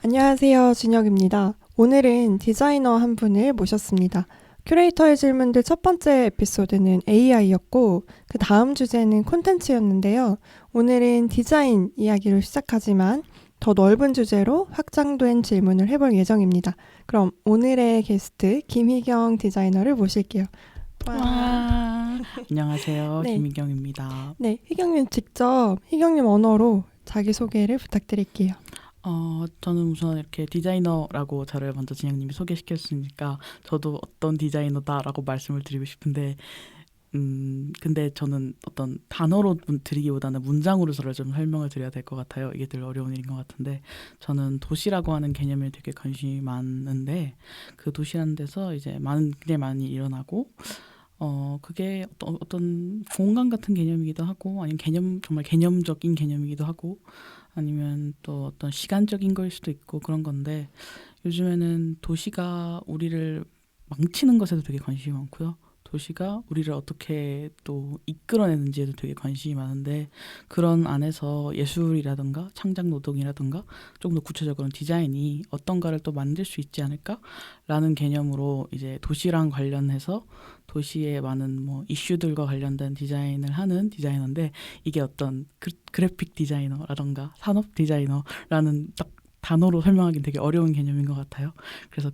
안녕하세요. 준혁입니다. 오늘은 디자이너 한 분을 모셨습니다. 큐레이터의 질문들 첫 번째 에피소드는 AI였고, 그 다음 주제는 콘텐츠였는데요. 오늘은 디자인 이야기로 시작하지만 더 넓은 주제로 확장된 질문을 해볼 예정입니다. 그럼 오늘의 게스트 김희경 디자이너를 모실게요. 와. 와. 안녕하세요. 네, 김희경입니다. 네, 희경님 직접 희경님 언어로 자기소개를 부탁드릴게요. 저는 우선 이렇게 디자이너라고 저를 먼저 진영님이 소개시켰으니까 저도 어떤 디자이너다라고 말씀을 드리고 싶은데 근데 저는 어떤 단어로 드리기보다는 문장으로 저를 좀 설명을 드려야 될 것 같아요. 이게 늘 어려운 일인 것 같은데 저는 도시라고 하는 개념에 되게 관심이 많은데 그 도시라는 데서 이제 굉장히 많이 일어나고 그게 어떤 공간 같은 개념이기도 하고 아니면 정말 개념적인 개념이기도 하고 아니면 또 어떤 시간적인 거일 수도 있고 그런 건데 요즘에는 도시가 우리를 망치는 것에도 되게 관심이 많고요. 도시가 우리를 어떻게 또 이끌어내는지에도 되게 관심이 많은데 그런 안에서 예술이라든가 창작 노동이라든가 조금 더 구체적으로는 디자인이 어떤가를 또 만들 수 있지 않을까라는 개념으로 이제 도시랑 관련해서 도시의 많은 뭐 이슈들과 관련된 디자인을 하는 디자이너인데 이게 어떤 그래픽 디자이너라던가 산업 디자이너라는 딱 단어로 설명하기는 되게 어려운 개념인 것 같아요. 그래서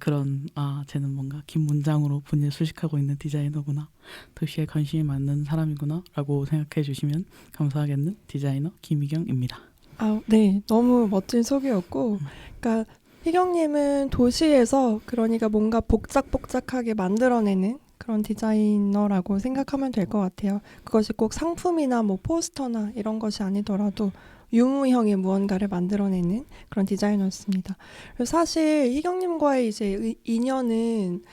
쟤는 뭔가 긴 문장으로 본인을 수식하고 있는 디자이너구나, 도시에 관심이 많은 사람이구나 라고 생각해 주시면 감사하겠는 디자이너 김희경입니다. 네, 너무 멋진 소개였고, 그러니까 희경님은 도시에서 그러니까 뭔가 복작복작하게 만들어내는 그런 디자이너라고 생각하면 될 것 같아요. 그것이 꼭 상품이나 뭐 포스터나 이런 것이 아니더라도 유무형의 무언가를 만들어내는 그런 디자이너였습니다. 그래서 사실 희경님과의 이제 인연은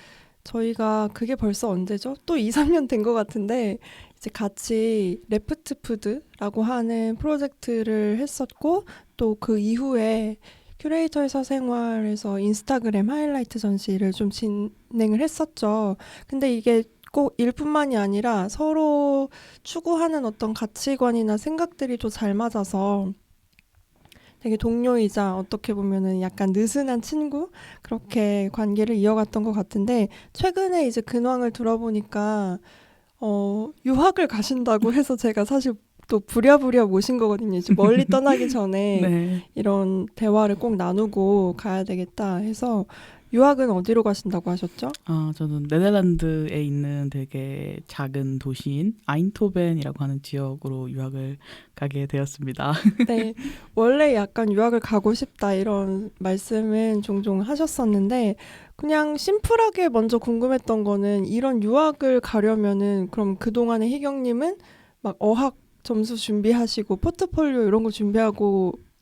저희가 그게 벌써 언제죠? 또 2, 3년 된 것 같은데 이제 같이 레프트 푸드라고 하는 프로젝트를 했었고 또 그 이후에 큐레이터의 사생활에서 인스타그램 하이라이트 전시를 좀 진행을 했었죠. 근데 이게 꼭 일뿐만이 아니라 서로 추구하는 어떤 가치관이나 생각들이 또 잘 맞아서 되게 동료이자 어떻게 보면은 약간 느슨한 친구 그렇게 관계를 이어갔던 것 같은데 최근에 이제 근황을 들어보니까 유학을 가신다고 해서 제가 사실 또 부랴부랴 모신 거거든요. 이제 멀리 떠나기 전에 네. 이런 대화를 꼭 나누고 가야 되겠다 해서 유학은 어디로 가신다고 하셨죠? 저는 네덜란드에 있는 되게 작은 도시인 아인토벤이라고 하는 지역으로 유학을 가게 되었습니다. 네, 원래 약간 유학을 가고 싶다 이런 말씀은 종종 하셨었는데 그냥 심플하게 먼저 궁금했던 거는 이런 유학을 가려면은 그럼 그동안에 희경님은 막 어학 점수 준비하시고 포트폴리오 이런 거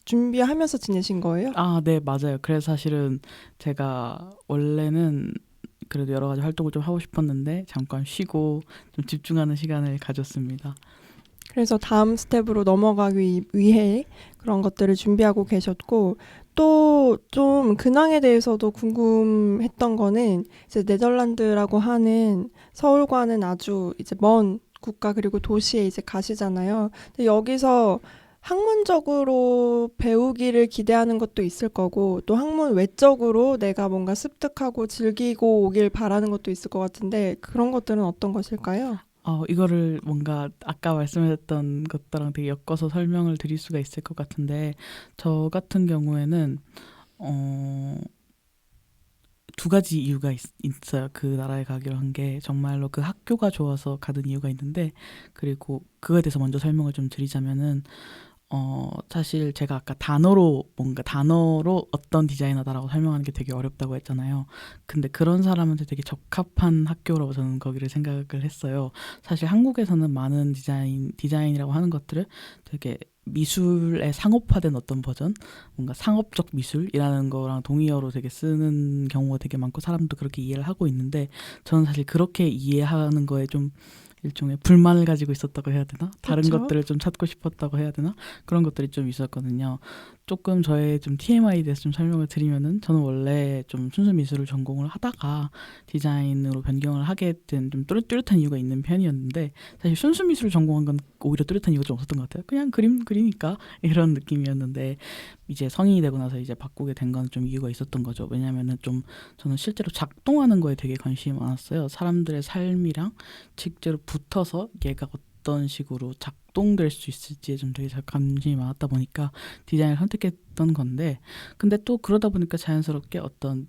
준비하면서 지내신 거예요? 네, 맞아요. 그래서 사실은 제가 원래는 그래도 여러 가지 활동을 좀 하고 싶었는데 잠깐 쉬고 좀 집중하는 시간을 가졌습니다. 그래서 다음 스텝으로 넘어가기 위해 그런 것들을 준비하고 계셨고, 또 좀 근황에 대해서도 궁금했던 거는 이제 네덜란드라고 하는 서울과는 아주 이제 먼 국가 그리고 도시에 이제 가시잖아요. 근데 여기서 학문적으로 배우기를 기대하는 것도 있을 거고, 또 학문 외적으로 내가 뭔가 습득하고 즐기고 오길 바라는 것도 있을 것 같은데, 그런 것들은 어떤 것일까요? 이거를 뭔가 아까 말씀하셨던 것들랑 되게 엮어서 설명을 드릴 수가 있을 것 같은데 저 같은 경우에는 어, 두 가지 이유가 있어요. 그 나라에 가기로 한 게 정말로 그 학교가 좋아서 가는 이유가 있는데 그리고 그거에 대해서 먼저 설명을 좀 드리자면은 사실 제가 아까 단어로 어떤 디자이너다라고 설명하는 게 되게 어렵다고 했잖아요. 근데 그런 사람한테 되게 적합한 학교라고 저는 거기를 생각을 했어요. 사실 한국에서는 많은 디자인이라고 하는 것들을 되게 미술의 상업화된 어떤 버전, 뭔가 상업적 미술이라는 거랑 동의어로 되게 쓰는 경우가 되게 많고 사람도 그렇게 이해를 하고 있는데 저는 사실 그렇게 이해하는 거에 좀 일종의 불만을 가지고 있었다고 해야 되나? 다른 그렇죠? 것들을 좀 찾고 싶었다고 해야 되나? 그런 것들이 좀 있었거든요. 조금 저의 좀 TMI에 대해서 좀 설명을 드리면은 저는 원래 좀 순수 미술을 전공을 하다가 디자인으로 변경을 하게 된 좀 뚜렷한 이유가 있는 편이었는데 사실 순수 미술을 전공한 건 오히려 뚜렷한 이유가 좀 없었던 것 같아요. 그냥 그림 그리니까 이런 느낌이었는데 이제 성인이 되고 나서 이제 바꾸게 된 건 좀 이유가 있었던 거죠. 왜냐면은 좀 저는 실제로 작동하는 거에 되게 관심이 많았어요. 사람들의 삶이랑 실제로 붙어서 얘가 어떤 식으로 작동될 수 있을지에 좀 되게 관심이 많았다 보니까 디자인을 선택했던 건데 근데 또 그러다 보니까 자연스럽게 어떤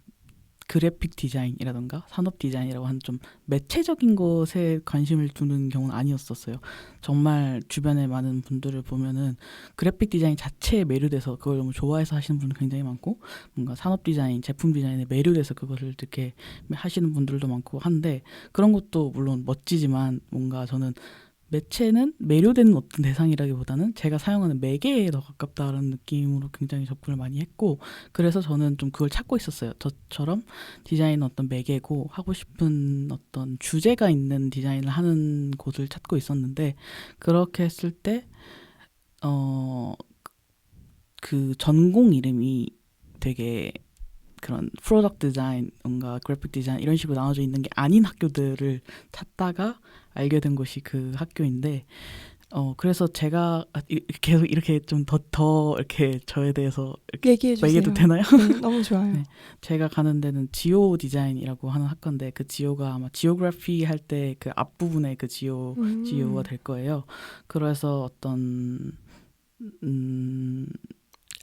그래픽 디자인이라던가 산업 디자인이라고 하는 좀 매체적인 것에 관심을 두는 경우는 아니었었어요. 정말 주변에 많은 분들을 보면은 그래픽 디자인 자체에 매료돼서 그걸 너무 좋아해서 하시는 분들 굉장히 많고 뭔가 산업 디자인, 제품 디자인에 매료돼서 그거를 이렇게 하시는 분들도 많고 한데 그런 것도 물론 멋지지만 뭔가 저는 매체는 매료되는 어떤 대상이라기보다는 제가 사용하는 매개에 더 가깝다는 느낌으로 굉장히 접근을 많이 했고 그래서 저는 좀 그걸 찾고 있었어요. 저처럼 디자인은 어떤 매개고 하고 싶은 어떤 주제가 있는 디자인을 하는 곳을 찾고 있었는데 그렇게 했을 때 그 전공 이름이 되게 그런 프로덕트 디자인, 뭔가 그래픽 디자인 이런 식으로 나눠져 있는 게 아닌 학교들을 찾다가 알게 된 곳이 그 학교인데 그래서 제가 계속 이렇게 좀 더 이렇게 저에 대해서 이렇게 얘기해 주세요. 얘기해도 되나요? 네, 너무 좋아요. 네. 제가 가는 데는 지오 디자인이라고 하는 학과인데 그 지오가 아마 지오그래피 할 때 그 앞부분에 그 지오가 될 거예요. 그래서 어떤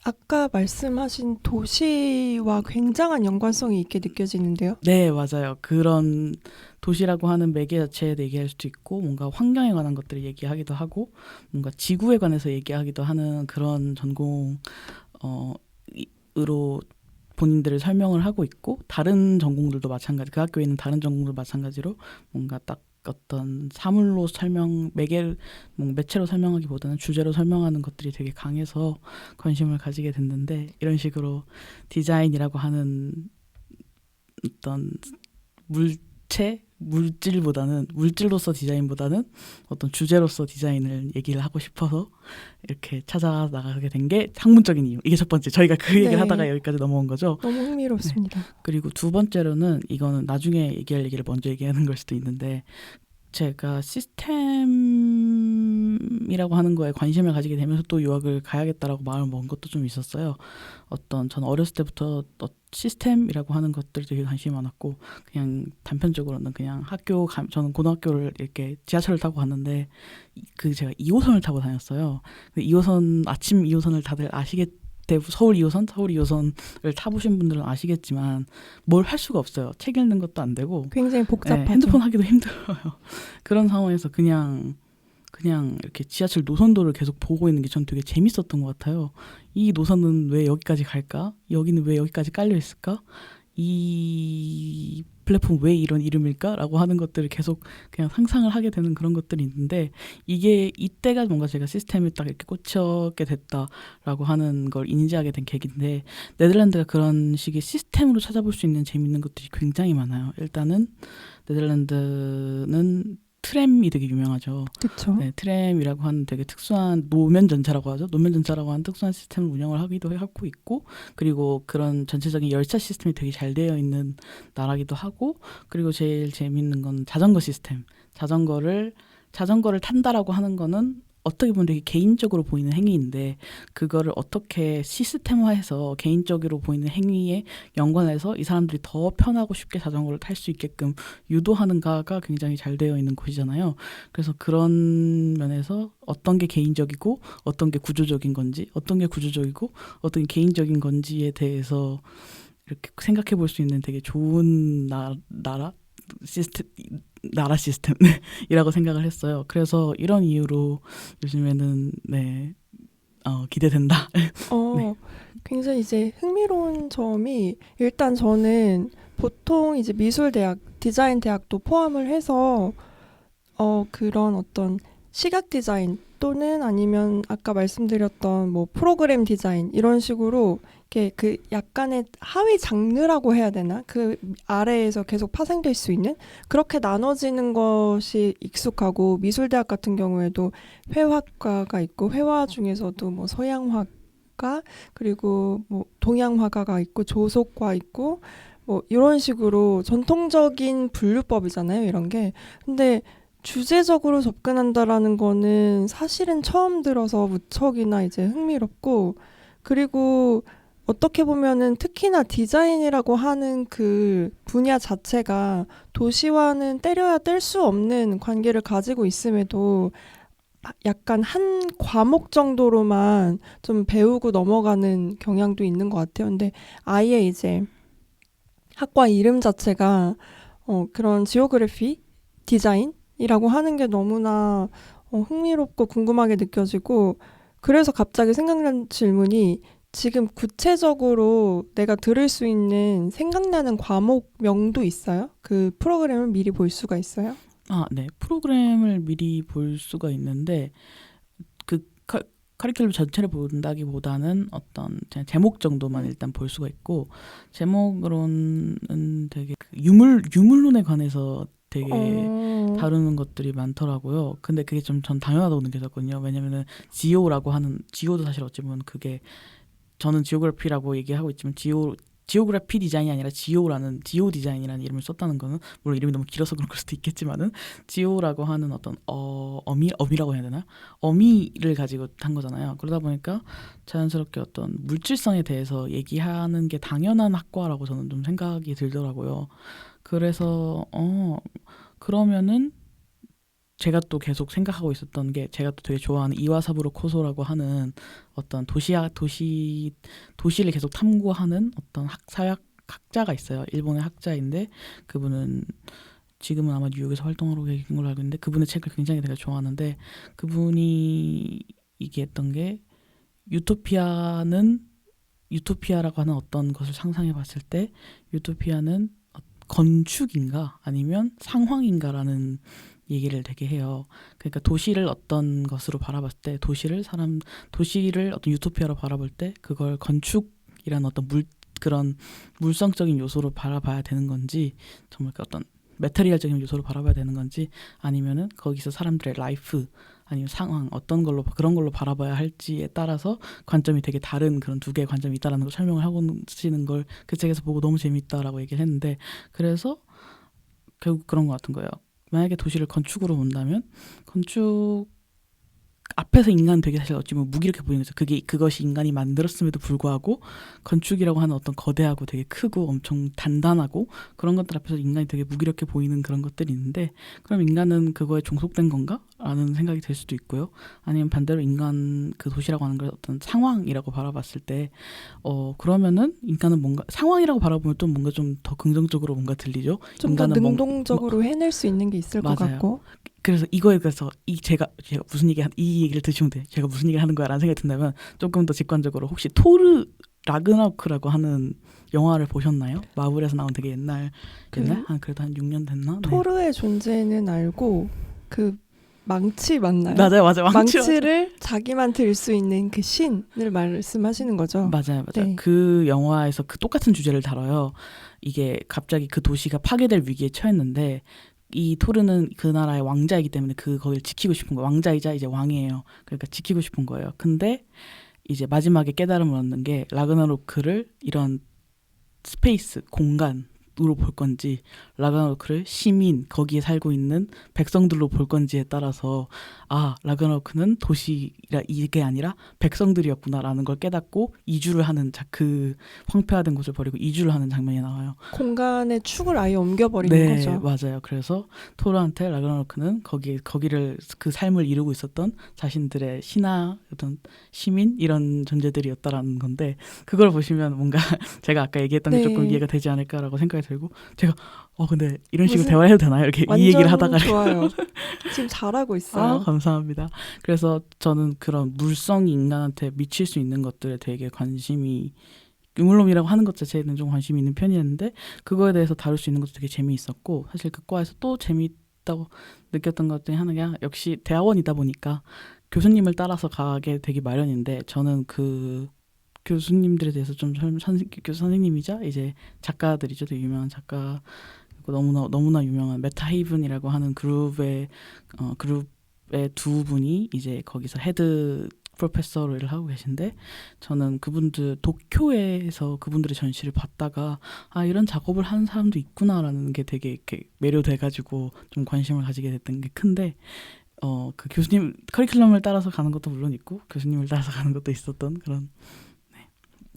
아까 말씀하신 도시와 굉장한 연관성이 있게 느껴지는데요. 네, 맞아요. 그런 도시라고 하는 매개 자체에 얘기할 수도 있고 뭔가 환경에 관한 것들을 얘기하기도 하고 뭔가 지구에 관해서 얘기하기도 하는 그런 전공으로 본인들을 설명을 하고 있고 다른 전공들도 마찬가지 그 학교에 있는 다른 전공도 마찬가지로 뭔가 딱 어떤 사물로 매체로 설명하기보다는 주제로 설명하는 것들이 되게 강해서 관심을 가지게 됐는데 이런 식으로 디자인이라고 하는 어떤 물질로서 디자인보다는 어떤 주제로서 디자인을 얘기를 하고 싶어서 이렇게 찾아 나가게 된 게 학문적인 이유. 이게 첫 번째. 저희가 그 얘기를 하다가 여기까지 넘어온 거죠. 너무 흥미롭습니다. 네. 그리고 두 번째로는 이거는 나중에 얘기할 얘기를 먼저 얘기하는 걸 수도 있는데 제가 시스템이라고 하는 거에 관심을 가지게 되면서 또 유학을 가야겠다라고 마음을 먹은 것도 좀 있었어요. 저는 어렸을 때부터 시스템이라고 하는 것들이 되게 관심이 많았고 그냥 단편적으로는 그냥 저는 고등학교를 이렇게 지하철을 타고 갔는데 제가 2호선을 타고 다녔어요. 2호선 아침 2호선을 다들 서울 2호선을 타보신 분들은 아시겠지만 뭘 할 수가 없어요. 책 읽는 것도 안 되고 굉장히 복잡하죠. 네, 핸드폰 하기도 힘들어요. 그런 상황에서 그냥 이렇게 지하철 노선도를 계속 보고 있는 게 전 되게 재밌었던 것 같아요. 이 노선은 왜 여기까지 갈까? 여기는 왜 여기까지 깔려 있을까? 이 플랫폼 왜 이런 이름일까? 라고 하는 것들을 계속 그냥 상상을 하게 되는 그런 것들이 있는데 이때가 뭔가 제가 시스템에 딱 이렇게 꽂혔게 됐다라고 하는 걸 인지하게 된 계기인데 네덜란드가 그런 식의 시스템으로 찾아볼 수 있는 재밌는 것들이 굉장히 많아요. 일단은 네덜란드는 트램이 되게 유명하죠. 그렇죠. 네, 트램이라고 하는 되게 특수한 노면전차라고 하죠. 노면전차라고 하는 특수한 시스템을 운영을 하기도 하고 있고 그리고 그런 전체적인 열차 시스템이 되게 잘 되어 있는 나라기도 하고 그리고 제일 재밌는 건 자전거 시스템. 자전거를 탄다라고 하는 거는 어떻게 보면 되게 개인적으로 보이는 행위인데 그거를 어떻게 시스템화해서 개인적으로 보이는 행위에 연관해서 이 사람들이 더 편하고 쉽게 자전거를 탈 수 있게끔 유도하는가가 굉장히 잘 되어 있는 곳이잖아요. 그래서 그런 면에서 어떤 게 개인적이고 어떤 게 구조적인 건지 어떤 게 구조적이고 어떤 게 개인적인 건지에 대해서 이렇게 생각해 볼 수 있는 되게 좋은 나라 시스템이라고 생각을 했어요. 그래서 이런 이유로 요즘에는 기대된다. 네. 굉장히 이제 흥미로운 점이 일단 저는 보통 이제 미술대학, 디자인대학도 포함을 해서 그런 어떤 시각 디자인 또는 아니면 아까 말씀드렸던 뭐 프로그램 디자인 이런 식으로 이렇게 그 약간의 하위 장르라고 해야 되나? 그 아래에서 계속 파생될 수 있는 그렇게 나눠지는 것이 익숙하고 미술대학 같은 경우에도 회화과가 있고 회화 중에서도 뭐 서양화가 화가, 그리고 뭐 동양 화가가 있고 조속과 있고 뭐 이런 식으로 전통적인 분류법이잖아요, 이런 게. 근데 주제적으로 접근한다라는 거는 사실은 처음 들어서 무척이나 이제 흥미롭고, 그리고 어떻게 보면은 특히나 디자인이라고 하는 그 분야 자체가 도시와는 때려야 뗄 수 없는 관계를 가지고 있음에도 약간 한 과목 정도로만 좀 배우고 넘어가는 경향도 있는 것 같아요. 근데 아예 이제 학과 이름 자체가 그런 지오그래피 디자인이라고 하는 게 너무나 흥미롭고 궁금하게 느껴지고, 그래서 갑자기 생각난 질문이, 지금 구체적으로 내가 들을 수 있는 생각나는 과목명도 있어요? 그 프로그램을 미리 볼 수가 있어요? 아, 네. 프로그램을 미리 볼 수가 있는데 그 커리큘럼 전체를 본다기보다는 어떤 그냥 제목 정도만 일단 볼 수가 있고, 제목으로는 되게 그 유물론에 관해서 되게 어, 다루는 것들이 많더라고요. 근데 그게 좀 전 당연하다고 느껴졌거든요. 왜냐면은 지오라고 하는, 지오도 사실 어찌 보면 그게, 저는 지오그래피라고 얘기하고 있지만 지오그래피 디자인이 아니라 지오 디자인이라는 이름을 썼다는 거는, 물론 이름이 너무 길어서 그럴 수도 있겠지만은, 지오라고 하는 어떤 어미라고 해야 되나, 어미를 가지고 한 거잖아요. 그러다 보니까 자연스럽게 어떤 물질성에 대해서 얘기하는 게 당연한 학과라고 저는 좀 생각이 들더라고요. 그래서 그러면은 제가 또 계속 생각하고 있었던 게, 제가 또 되게 좋아하는 이와사부로 코소라고 하는 어떤 도시를 계속 탐구하는 어떤 사회학 학자가 있어요. 일본의 학자인데, 그분은 지금은 아마 뉴욕에서 활동하고 계신 걸로 알고 있는데, 그분의 책을 굉장히 되게 좋아하는데, 그분이 얘기했던 게, 유토피아라고 하는 어떤 것을 상상해 봤을 때, 유토피아는 건축인가 아니면 상황인가라는 얘기를 되게 해요. 그러니까 도시를 어떤 것으로 바라봤을 때, 도시를 어떤 유토피아로 바라볼 때 그걸 건축이라는 어떤 그런 물성적인 요소로 바라봐야 되는 건지, 정말 그 어떤 메테리얼적인 요소로 바라봐야 되는 건지, 아니면은 거기서 사람들의 라이프 아니면 상황, 어떤 걸로 그런 걸로 바라봐야 할지에 따라서 관점이 되게 다른, 그런 두 개의 관점이 있다라는 걸 설명을 하고 계시는 걸 그 책에서 보고 너무 재밌다라고 얘기를 했는데, 그래서 결국 그런 것 같은 거예요. 만약에 도시를 건축으로 본다면, 건축 앞에서 인간은 되게 사실 어찌 보면 무기력해 보이는 거죠. 그것이 인간이 만들었음에도 불구하고, 건축이라고 하는 어떤 거대하고 되게 크고 엄청 단단하고 그런 것들 앞에서 인간이 되게 무기력해 보이는 그런 것들이 있는데, 그럼 인간은 그거에 종속된 건가? 라는 생각이 들 수도 있고요. 아니면 반대로 그 도시라고 하는 걸 어떤 상황이라고 바라봤을 때, 그러면은 인간은 뭔가 상황이라고 바라보면 또 뭔가 좀 더 긍정적으로 뭔가 들리죠. 좀 더 인간은 능동적으로 해낼 수 있는 게 있을 것 맞아요. 같고. 그래서 이거에 대해서 제가 이 얘기를 드시면 돼. 제가 무슨 얘기를 하는 거야라는 생각이 든다면, 조금 더 직관적으로, 혹시 토르 라그나로크라고 하는 영화를 보셨나요? 마블에서 나온 되게 옛날 그 그래도 한 6년 됐나? 네. 토르의 존재는 알고, 그 망치 맞나요? 맞아요. 맞아요. 망치를 자기만 들 수 있는 그 신을 말씀하시는 거죠. 맞아요. 네. 그 영화에서 그 똑같은 주제를 다뤄요. 이게 갑자기 그 도시가 파괴될 위기에 처했는데, 이 토르는 그 나라의 왕자이기 때문에 거기를 지키고 싶은 거예요. 왕자이자 이제 왕이에요. 그러니까 지키고 싶은 거예요. 근데 이제 마지막에 깨달음을 얻는 게, 라그나로크를 이런 스페이스, 공간으로 볼 건지, 라그나로크를 시민, 거기에 살고 있는 백성들로 볼 건지에 따라서, 라그나로크는 도시라 이게 아니라 백성들이었구나라는 걸 깨닫고 이주를 하는, 그 황폐화된 곳을 버리고 이주를 하는 장면이 나와요. 공간의 축을 아예 옮겨버리는 네, 거죠. 맞아요. 그래서 토르한테 라그나로크는 거기를 그 삶을 이루고 있었던 자신들의 신하, 어떤 시민, 이런 존재들이었다라는 건데, 그걸 보시면 뭔가 제가 아까 얘기했던 게 조금 네. 이해가 되지 않을까라고 생각이 들고, 제가 근데 이런 식으로 무슨 대화해도 되나요? 이렇게 이 완전 얘기를 하다가 좋아요. 지금 잘하고 있어요. 감사합니다. 그래서 저는 그런 물성이 인간한테 미칠 수 있는 것들에 되게 관심이, 유물론이라고 하는 것 자체에는 좀 관심이 있는 편이었는데, 그거에 대해서 다룰 수 있는 것도 되게 재미있었고, 사실 그 과에서 또 재미있다고 느꼈던 것 중에 하나가, 역시 대학원이다 보니까 교수님을 따라서 가게 되기 마련인데, 저는 그 교수님들에 대해서 좀 교수 선생님이자 이제 작가들이죠. 되게 유명한 작가, 너무나 유명한 메타 헤이븐이라고 하는 그룹의 두 분이 이제 거기서 헤드 프로페서로 일을 하고 계신데 저는 그분들 도쿄에서 그분들의 전시를 봤다가 아 이런 작업을 하는 사람도 있구나라는 게 되게 이렇게 매료돼가지고 좀 관심을 가지게 됐던 게 큰데 그 교수님 커리큘럼을 따라서 가는 것도 물론 있고 교수님을 따라서 가는 것도 있었던 그런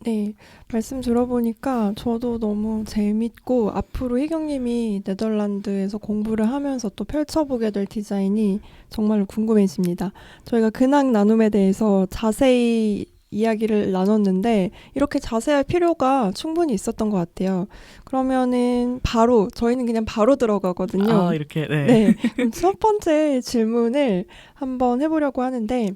네, 말씀 들어보니까 저도 너무 재밌고 앞으로 희경님이 네덜란드에서 공부를 하면서 또 펼쳐보게 될 디자인이 정말로 궁금해집니다. 저희가 근황 나눔에 대해서 자세히 이야기를 나눴는데 이렇게 자세할 필요가 충분히 있었던 것 같아요. 그러면은 바로 저희는 그냥 바로 들어가거든요. 아 이렇게 네. 네, 그럼 첫 번째 질문을 한번 해보려고 하는데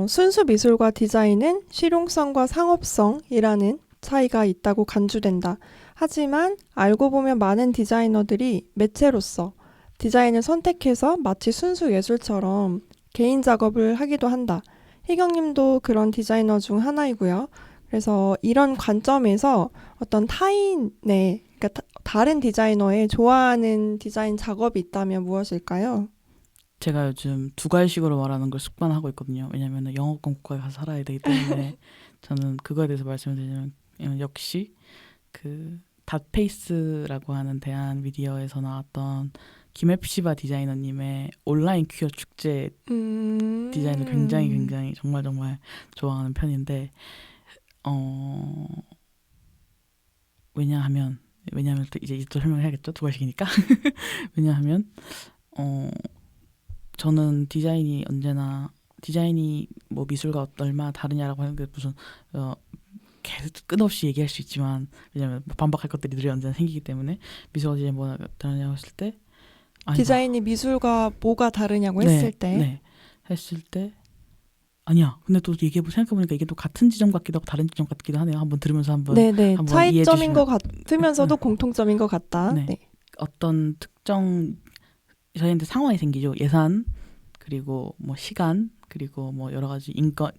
순수 미술과 디자인은 실용성과 상업성이라는 차이가 있다고 간주된다. 하지만 알고 보면 많은 디자이너들이 매체로서 디자인을 선택해서 마치 순수 예술처럼 개인 작업을 하기도 한다. 희경님도 그런 디자이너 중 하나이고요. 그래서 이런 관점에서 어떤 타인의, 그러니까 다른 디자이너의 좋아하는 디자인 작업이 있다면 무엇일까요? 제가 요즘 두괄식으로 말하는 걸 습관하고 있거든요. 왜냐하면 영어권 국가에 가서 살아야 되기 때문에 저는 그거에 대해서 말씀을 드리면 역시 그 닷페이스라고 하는 대한 미디어에서 나왔던 김앱시바 디자이너님의 온라인 퀴어 축제 디자인을 굉장히 정말 좋아하는 편인데 왜냐하면 또 이제 또 설명해야겠죠. 두괄식이니까 왜냐하면 저는 디자인이 뭐 미술과 얼마나 다르냐라고 하는 게 무슨 계속 끝없이 얘기할 수 있지만 왜냐면 반박할 것들이 늘 언제나 생기기 때문에 미술과 디자인이 뭐가 다르냐고 했을 때 디자인이 미술과 뭐가 다르냐고 했을 때 했을 때 아니야. 근데 또 생각해보니까 이게 또 같은 지점 같기도 하고 다른 지점 같기도 하네요. 한번 들으면서 한번 차이점인 것 같으면서도 공통점인 것 같다. 네. 어떤 특정 저희한테 상황이 생기죠. 예산 그리고 뭐 시간 그리고 뭐 여러 가지 인력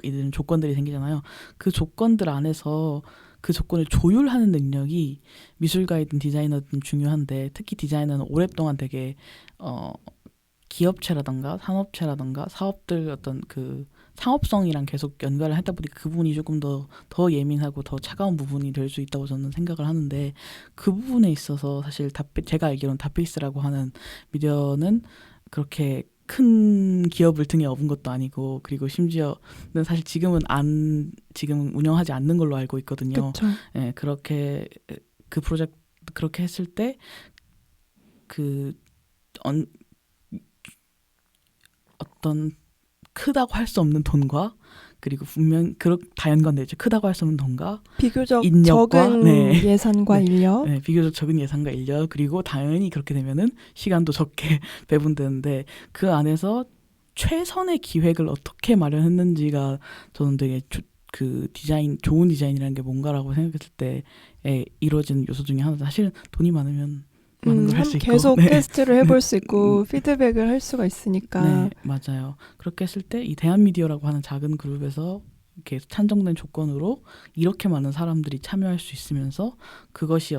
이런 조건들이 생기잖아요. 그 조건들 안에서 그 조건을 조율하는 능력이 미술가이든 디자이너든 중요한데 특히 디자이너는 오랫동안 되게 기업체라던가 산업체라던가 사업들 어떤 그 상업성이랑 계속 연관을 하다 보니까 그 부분이 조금 더 예민하고 더 차가운 부분이 될 수 있다고 저는 생각을 하는데 그 부분에 있어서 사실 제가 알기로는 닷페이스라고 하는 미디어는 그렇게 큰 기업을 등에 업은 것도 아니고 그리고 심지어는 사실 지금 운영하지 않는 걸로 알고 있거든요. 그쵸. 예, 그렇게 그 프로젝트 그렇게 했을 때 어떤 크다고 할 수 없는 돈과 그리고 분명 다 연관돼 있죠. 크다고 할 수 없는 돈과 비교적 인력과, 적은 예산과 인력. 네, 비교적 적은 예산과 인력 그리고 당연히 그렇게 되면은 시간도 적게 배분되는데 그 안에서 최선의 기획을 어떻게 마련했는지가 저는 되게 좋은 디자인이라는 게 뭔가라고 생각했을 때에 이루어지는 요소 중에 하나다. 사실 돈이 많으면 많은 걸 할 수 있고 계속 테스트를 해볼 수 있고 피드백을 할 수가 있으니까. 네, 맞아요. 그렇게 했을 때 이 대한미디어라고 하는 작은 그룹에서 이렇게 산정된 조건으로 이렇게 많은 사람들이 참여할 수 있으면서 그것이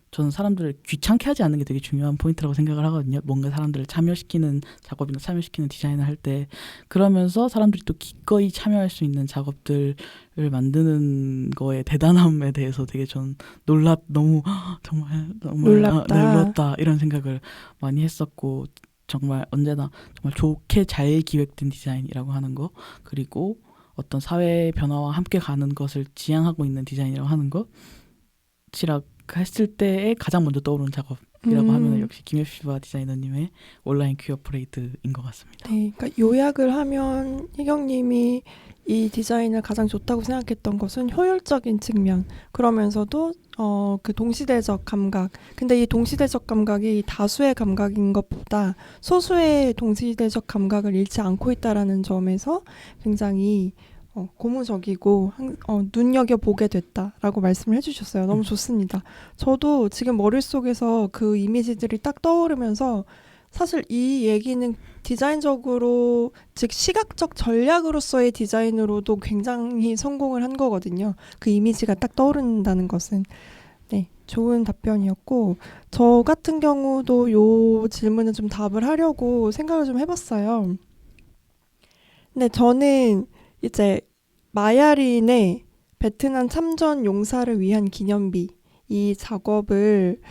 저는 사람들을 귀찮게 하지 않는 게 되게 중요한 포인트라고 생각을 하거든요. 뭔가 사람들을 참여시키는 작업이나 참여시키는 디자인을 할 때 그러면서 사람들이 또 기꺼이 참여할 수 있는 작업들을 만드는 거에 대단함에 대해서 되게 전 너무 정말 놀랐다 이런 생각을 많이 했었고 정말 언제나 정말 좋게 잘 기획된 디자인이라고 하는 거 그리고 어떤 사회 변화와 함께 가는 것을 지향하고 있는 디자인이라고 하는 것이라 했을 때에 가장 먼저 떠오르는 작업이라고 하면 역시 김혜피바 디자이너님의 온라인 퀴어 퍼레이드인 것 같습니다. 네, 그러니까 요약을 하면 희경님이 이 디자인을 가장 좋다고 생각했던 것은 효율적인 측면 그러면서도 그 동시대적 감각 근데 이 동시대적 감각이 다수의 감각인 것보다 소수의 동시대적 감각을 잃지 않고 있다라는 점에서 굉장히 고무적이고 눈여겨보게 됐다라고 말씀을 해주셨어요. 너무 좋습니다. 저도 지금 머릿속에서 그 이미지들이 딱 떠오르면서 사실 이 얘기는 디자인적으로 즉 시각적 전략으로서의 디자인으로도 굉장히 성공을 한 거거든요. 그 이미지가 딱 떠오른다는 것은. 네, 좋은 답변이었고 저 같은 경우도 요 질문에 좀 답을 하려고 생각을 좀 해봤어요. 근데 저는 이제 마야린의 베트남 참전 용사를 위한 기념비 이 작업을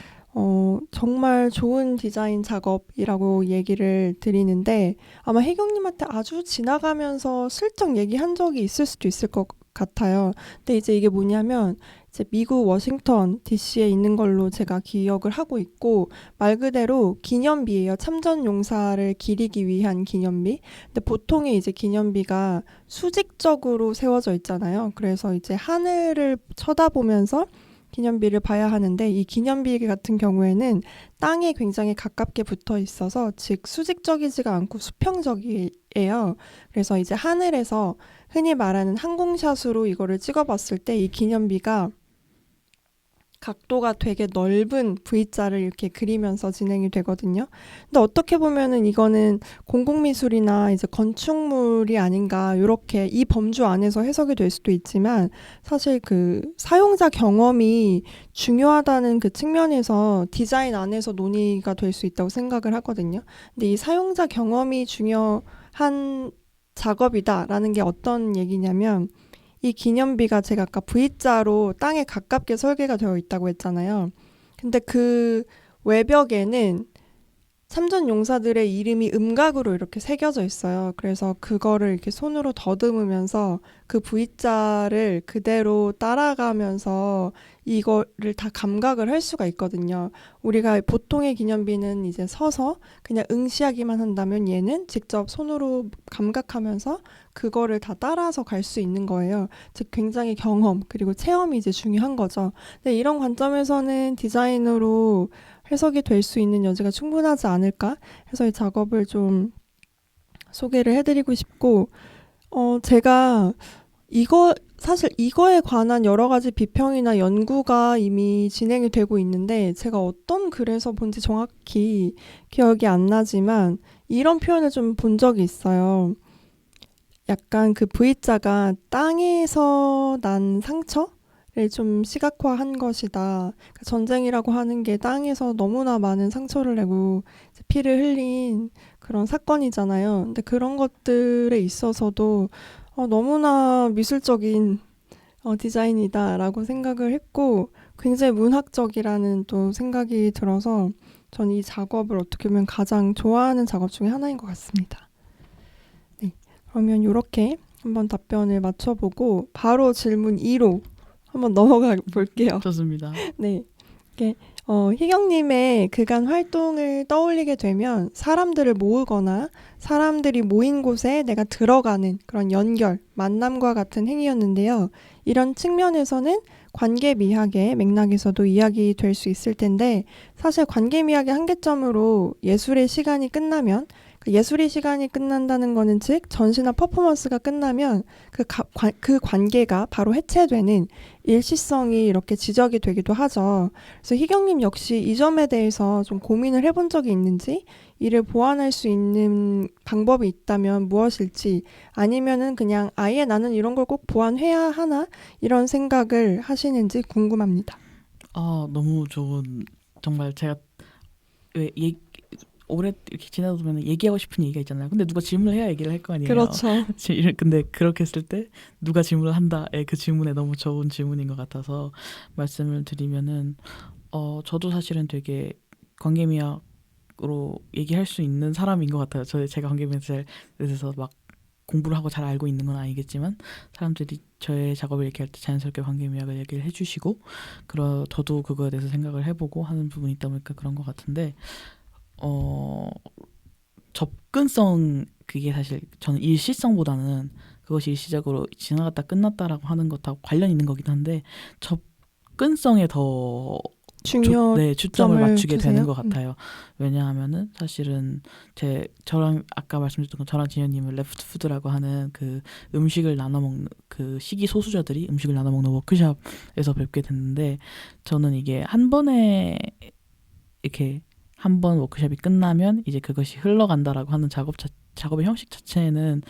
정말 좋은 디자인 작업이라고 얘기를 드리는데 아마 혜경님한테 아주 지나가면서 슬쩍 얘기한 적이 있을 수도 있을 것 같아요. 근데 이제 이게 뭐냐면 이제 미국 워싱턴 DC에 있는 걸로 제가 기억을 하고 있고 말 그대로 기념비예요. 참전 용사를 기리기 위한 기념비. 근데 보통의 이제 기념비가 수직적으로 세워져 있잖아요. 그래서 이제 하늘을 쳐다보면서 기념비를 봐야 하는데 이 기념비 같은 경우에는 땅에 굉장히 가깝게 붙어 있어서 즉 수직적이지가 않고 수평적이에요. 그래서 이제 하늘에서 흔히 말하는 항공샷으로 이거를 찍어봤을 때 이 기념비가 각도가 되게 넓은 V자를 이렇게 그리면서 진행이 되거든요. 근데 어떻게 보면은 이거는 공공미술이나 이제 건축물이 아닌가 이렇게 이 범주 안에서 해석이 될 수도 있지만 사실 그 사용자 경험이 중요하다는 그 측면에서 디자인 안에서 논의가 될 수 있다고 생각을 하거든요. 근데 이 사용자 경험이 중요한 작업이다라는 게 어떤 얘기냐면 이 기념비가 제가 아까 V자로 땅에 가깝게 설계가 되어 있다고 했잖아요. 근데 그 외벽에는 참전 용사들의 이름이 음각으로 이렇게 새겨져 있어요. 그래서 그거를 이렇게 손으로 더듬으면서 그 V자를 그대로 따라가면서 이거를 다 감각을 할 수가 있거든요. 우리가 보통의 기념비는 이제 서서 그냥 응시하기만 한다면 얘는 직접 손으로 감각하면서 그거를 다 따라서 갈 수 있는 거예요. 즉 굉장히 경험 그리고 체험이 이제 중요한 거죠. 근데 이런 관점에서는 디자인으로 해석이 될 수 있는 여지가 충분하지 않을까 해서 이 작업을 좀 소개를 해드리고 싶고, 제가 사실 이거에 관한 여러 가지 비평이나 연구가 이미 진행이 되고 있는데, 제가 어떤 글에서 본지 정확히 기억이 안 나지만, 이런 표현을 좀 본 적이 있어요. 약간 그 V자가 땅에서 난 상처를 좀 시각화한 것이다. 그러니까 전쟁이라고 하는 게 땅에서 너무나 많은 상처를 내고 이제 피를 흘린 그런 사건이잖아요. 근데 그런 것들에 있어서도 너무나 미술적인 디자인이다라고 생각을 했고 굉장히 문학적이라는 또 생각이 들어서 전 이 작업을 어떻게 보면 가장 좋아하는 작업 중에 하나인 것 같습니다. 네, 그러면 이렇게 한번 답변을 맞춰보고 바로 질문 2로 한번 넘어가 볼게요. 좋습니다. 네. 이게 희경님의 그간 활동을 떠올리게 되면 사람들을 모으거나 사람들이 모인 곳에 내가 들어가는 그런 연결, 만남과 같은 행위였는데요. 이런 측면에서는 관계미학의 맥락에서도 이야기될 수 있을 텐데 사실 관계미학의 한계점으로 예술의 시간이 끝나면 그 예술의 시간이 끝난다는 거는 즉 전시나 퍼포먼스가 끝나면 그 관계가 바로 해체되는 일시성이 이렇게 지적이 되기도 하죠. 그래서 희경님 역시 이 점에 대해서 좀 고민을 해본 적이 있는지, 이를 보완할 수 있는 방법이 있다면 무엇일지, 아니면은 그냥 아예 나는 이런 걸 꼭 보완해야 하나 이런 생각을 하시는지 궁금합니다. 너무 좋은 정말 제가 왜 오래 이렇게 지나다 보면 얘기하고 싶은 얘기가 있잖아요. 근데 누가 질문을 해야 얘기를 할 거 아니에요. 그렇죠. 근데 그렇게 했을 때 누가 질문을 한다의 그 질문에 너무 좋은 질문인 것 같아서 말씀을 드리면은 저도 사실은 되게 관계미학으로 얘기할 수 있는 사람인 것 같아요. 제가 관계미학에 대해서 막 공부를 하고 잘 알고 있는 건 아니겠지만 사람들이 저의 작업을 얘기할 때 자연스럽게 관계미학을 얘기를 해주시고 저도 그거에 대해서 생각을 해보고 하는 부분이 있다 보니까 그런 것 같은데 접근성 그게 사실 저는 일시성보다는 그것이 일시적으로 지나갔다 끝났다라고 하는 것하고 관련 있는 거긴 한데 접근성에 더 초점을 맞추게 주세요. 되는 것 같아요. 왜냐하면은 사실은 저랑 아까 말씀드렸던 건 저랑 진현님은 레프트푸드라고 하는 그 음식을 나눠 먹는 그 시기 소수자들이 음식을 나눠 먹는 워크숍에서 뵙게 됐는데 저는 이게 한 번에 이렇게 한 번 워크숍이 끝나면 이제 그것이 흘러간다라고 하는 작업의 형식 자체는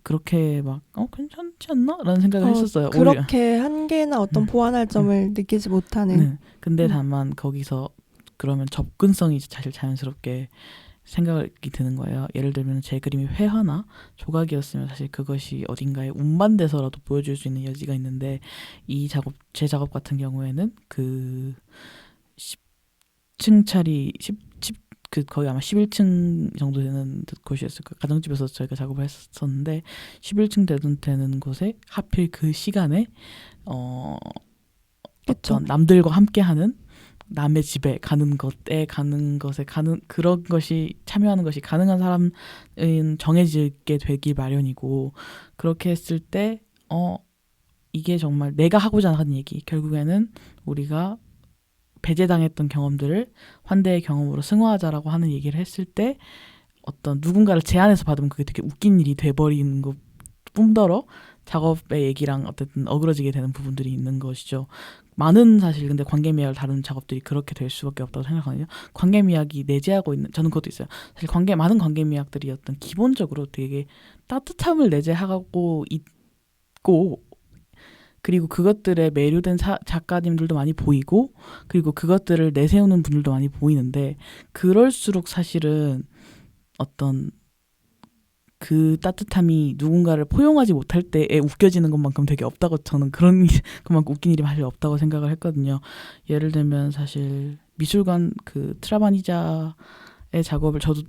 그렇게 막 괜찮지 않나? 라는 생각을 했었어요. 그렇게 한계나 어떤 보완할 점을 느끼지 못하는. 근데 다만 거기서 그러면 접근성이 사실 자연스럽게 생각이 드는 거예요. 예를 들면 제 그림이 회화나 조각이었으면 사실 그것이 어딘가에 운반돼서라도 보여줄 수 있는 여지가 있는데 제 작업 같은 경우에는 그 10층짜리 그 거의 아마 11층 정도 되는 곳이었을 거예요. 가정집에서 저희가 작업을 했었는데 11층 되는 곳에 하필 그 시간에 그쵸. 어떤 남들과 함께하는 남의 집에 가는 그런 것이 참여하는 것이 가능한 사람은 정해지게 되기 마련이고 그렇게 했을 때 이게 정말 내가 하고자 하는 얘기 결국에는 우리가 배제당했던 경험들을 환대의 경험으로 승화하자라고 하는 얘기를 했을 때 어떤 누군가를 제안해서 받으면 그게 되게 웃긴 일이 돼버리는 것 뿐더러 작업의 얘기랑 어쨌든 어그러지게 되는 부분들이 있는 것이죠. 많은 사실 근데 관계미학을 다루는 작업들이 그렇게 될 수밖에 없다고 생각하거든요. 관계미학이 내재하고 있는 저는 그것도 있어요. 사실 많은 관계미학들이 어떤 기본적으로 되게 따뜻함을 내재하고 있고 그리고 그것들에 매료된 작가님들도 많이 보이고 그리고 그것들을 내세우는 분들도 많이 보이는데 그럴수록 사실은 어떤 그 따뜻함이 누군가를 포용하지 못할 때에 웃겨지는 것만큼 되게 없다고 저는 그런 그만큼 웃긴 일이 사실 없다고 생각을 했거든요. 예를 들면 사실 미술관 그 트라바니자의 작업을 저도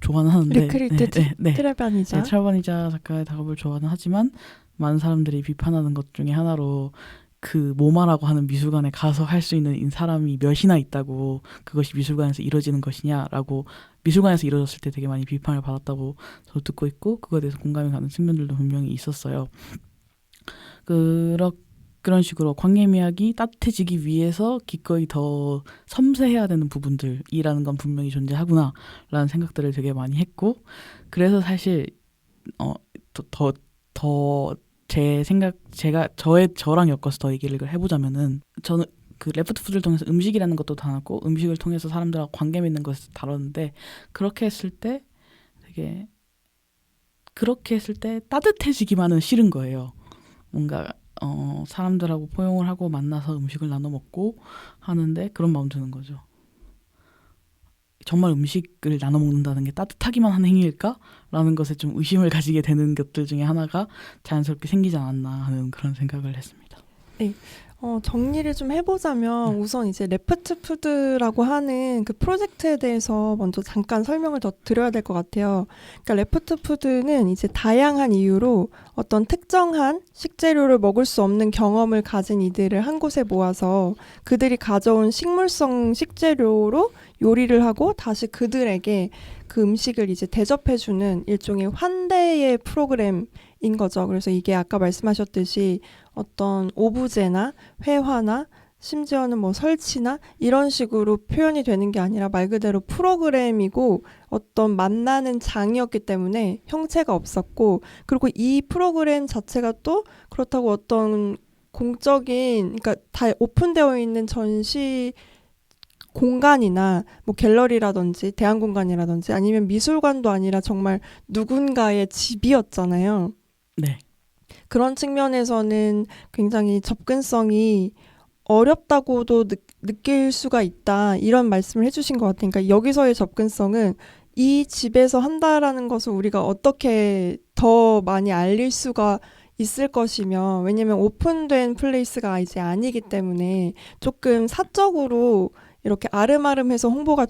좋아는 하는데 리크리트 트레바니자. 트라바니자 작가의 작업을 좋아는 하지만 많은 사람들이 비판하는 것 중에 하나로 그 모마라고 하는 미술관에 가서 할 수 있는 사람이 몇이나 있다고 그것이 미술관에서 이루어지는 것이냐라고 미술관에서 이루어졌을 때 되게 많이 비판을 받았다고 저도 듣고 있고 그거에 대해서 공감이 가는 측면들도 분명히 있었어요. 그런 식으로 관계미학이 따뜻해지기 위해서 기꺼이 더 섬세해야 되는 부분들이라는 건 분명히 존재하구나라는 생각들을 되게 많이 했고 그래서 사실 저랑 엮어서 더 얘기를 해보자면은 저는 그 레프트 푸드를 통해서 음식이라는 것도 다뤘고 음식을 통해서 사람들하고 관계 맺는 것을 다뤘는데 그렇게 했을 때 따뜻해지기만은 싫은 거예요. 뭔가 사람들하고 포용을 하고 만나서 음식을 나눠 먹고 하는데 그런 마음 드는 거죠. 정말 음식을 나눠 먹는다는 게 따뜻하기만 한 행위일까? 라는 것에 좀 의심을 가지게 되는 것들 중에 하나가 자연스럽게 생기지 않았나 하는 그런 생각을 했습니다. 네. 정리를 좀 해보자면 우선 이제 레프트 푸드라고 하는 그 프로젝트에 대해서 먼저 잠깐 설명을 더 드려야 될 것 같아요. 그러니까 레프트 푸드는 이제 다양한 이유로 어떤 특정한 식재료를 먹을 수 없는 경험을 가진 이들을 한 곳에 모아서 그들이 가져온 식물성 식재료로 요리를 하고 다시 그들에게 그 음식을 이제 대접해주는 일종의 환대의 프로그램인 거죠. 그래서 이게 아까 말씀하셨듯이 어떤 오브제나 회화나 심지어는 뭐 설치나 이런 식으로 표현이 되는 게 아니라 말 그대로 프로그램이고 어떤 만나는 장이었기 때문에 형체가 없었고 그리고 이 프로그램 자체가 또 그렇다고 어떤 공적인 그러니까 다 오픈되어 있는 전시 공간이나 뭐 갤러리라든지 대안공간이라든지 아니면 미술관도 아니라 정말 누군가의 집이었잖아요. 네. 그런 측면에서는 굉장히 접근성이 어렵다고도 느낄 수가 있다. 이런 말씀을 해주신 것 같아요. 그러니까 여기서의 접근성은 이 집에서 한다라는 것을 우리가 어떻게 더 많이 알릴 수가 있을 것이며 왜냐면 오픈된 플레이스가 이제 아니기 때문에 조금 사적으로 이렇게 아름아름해서 홍보가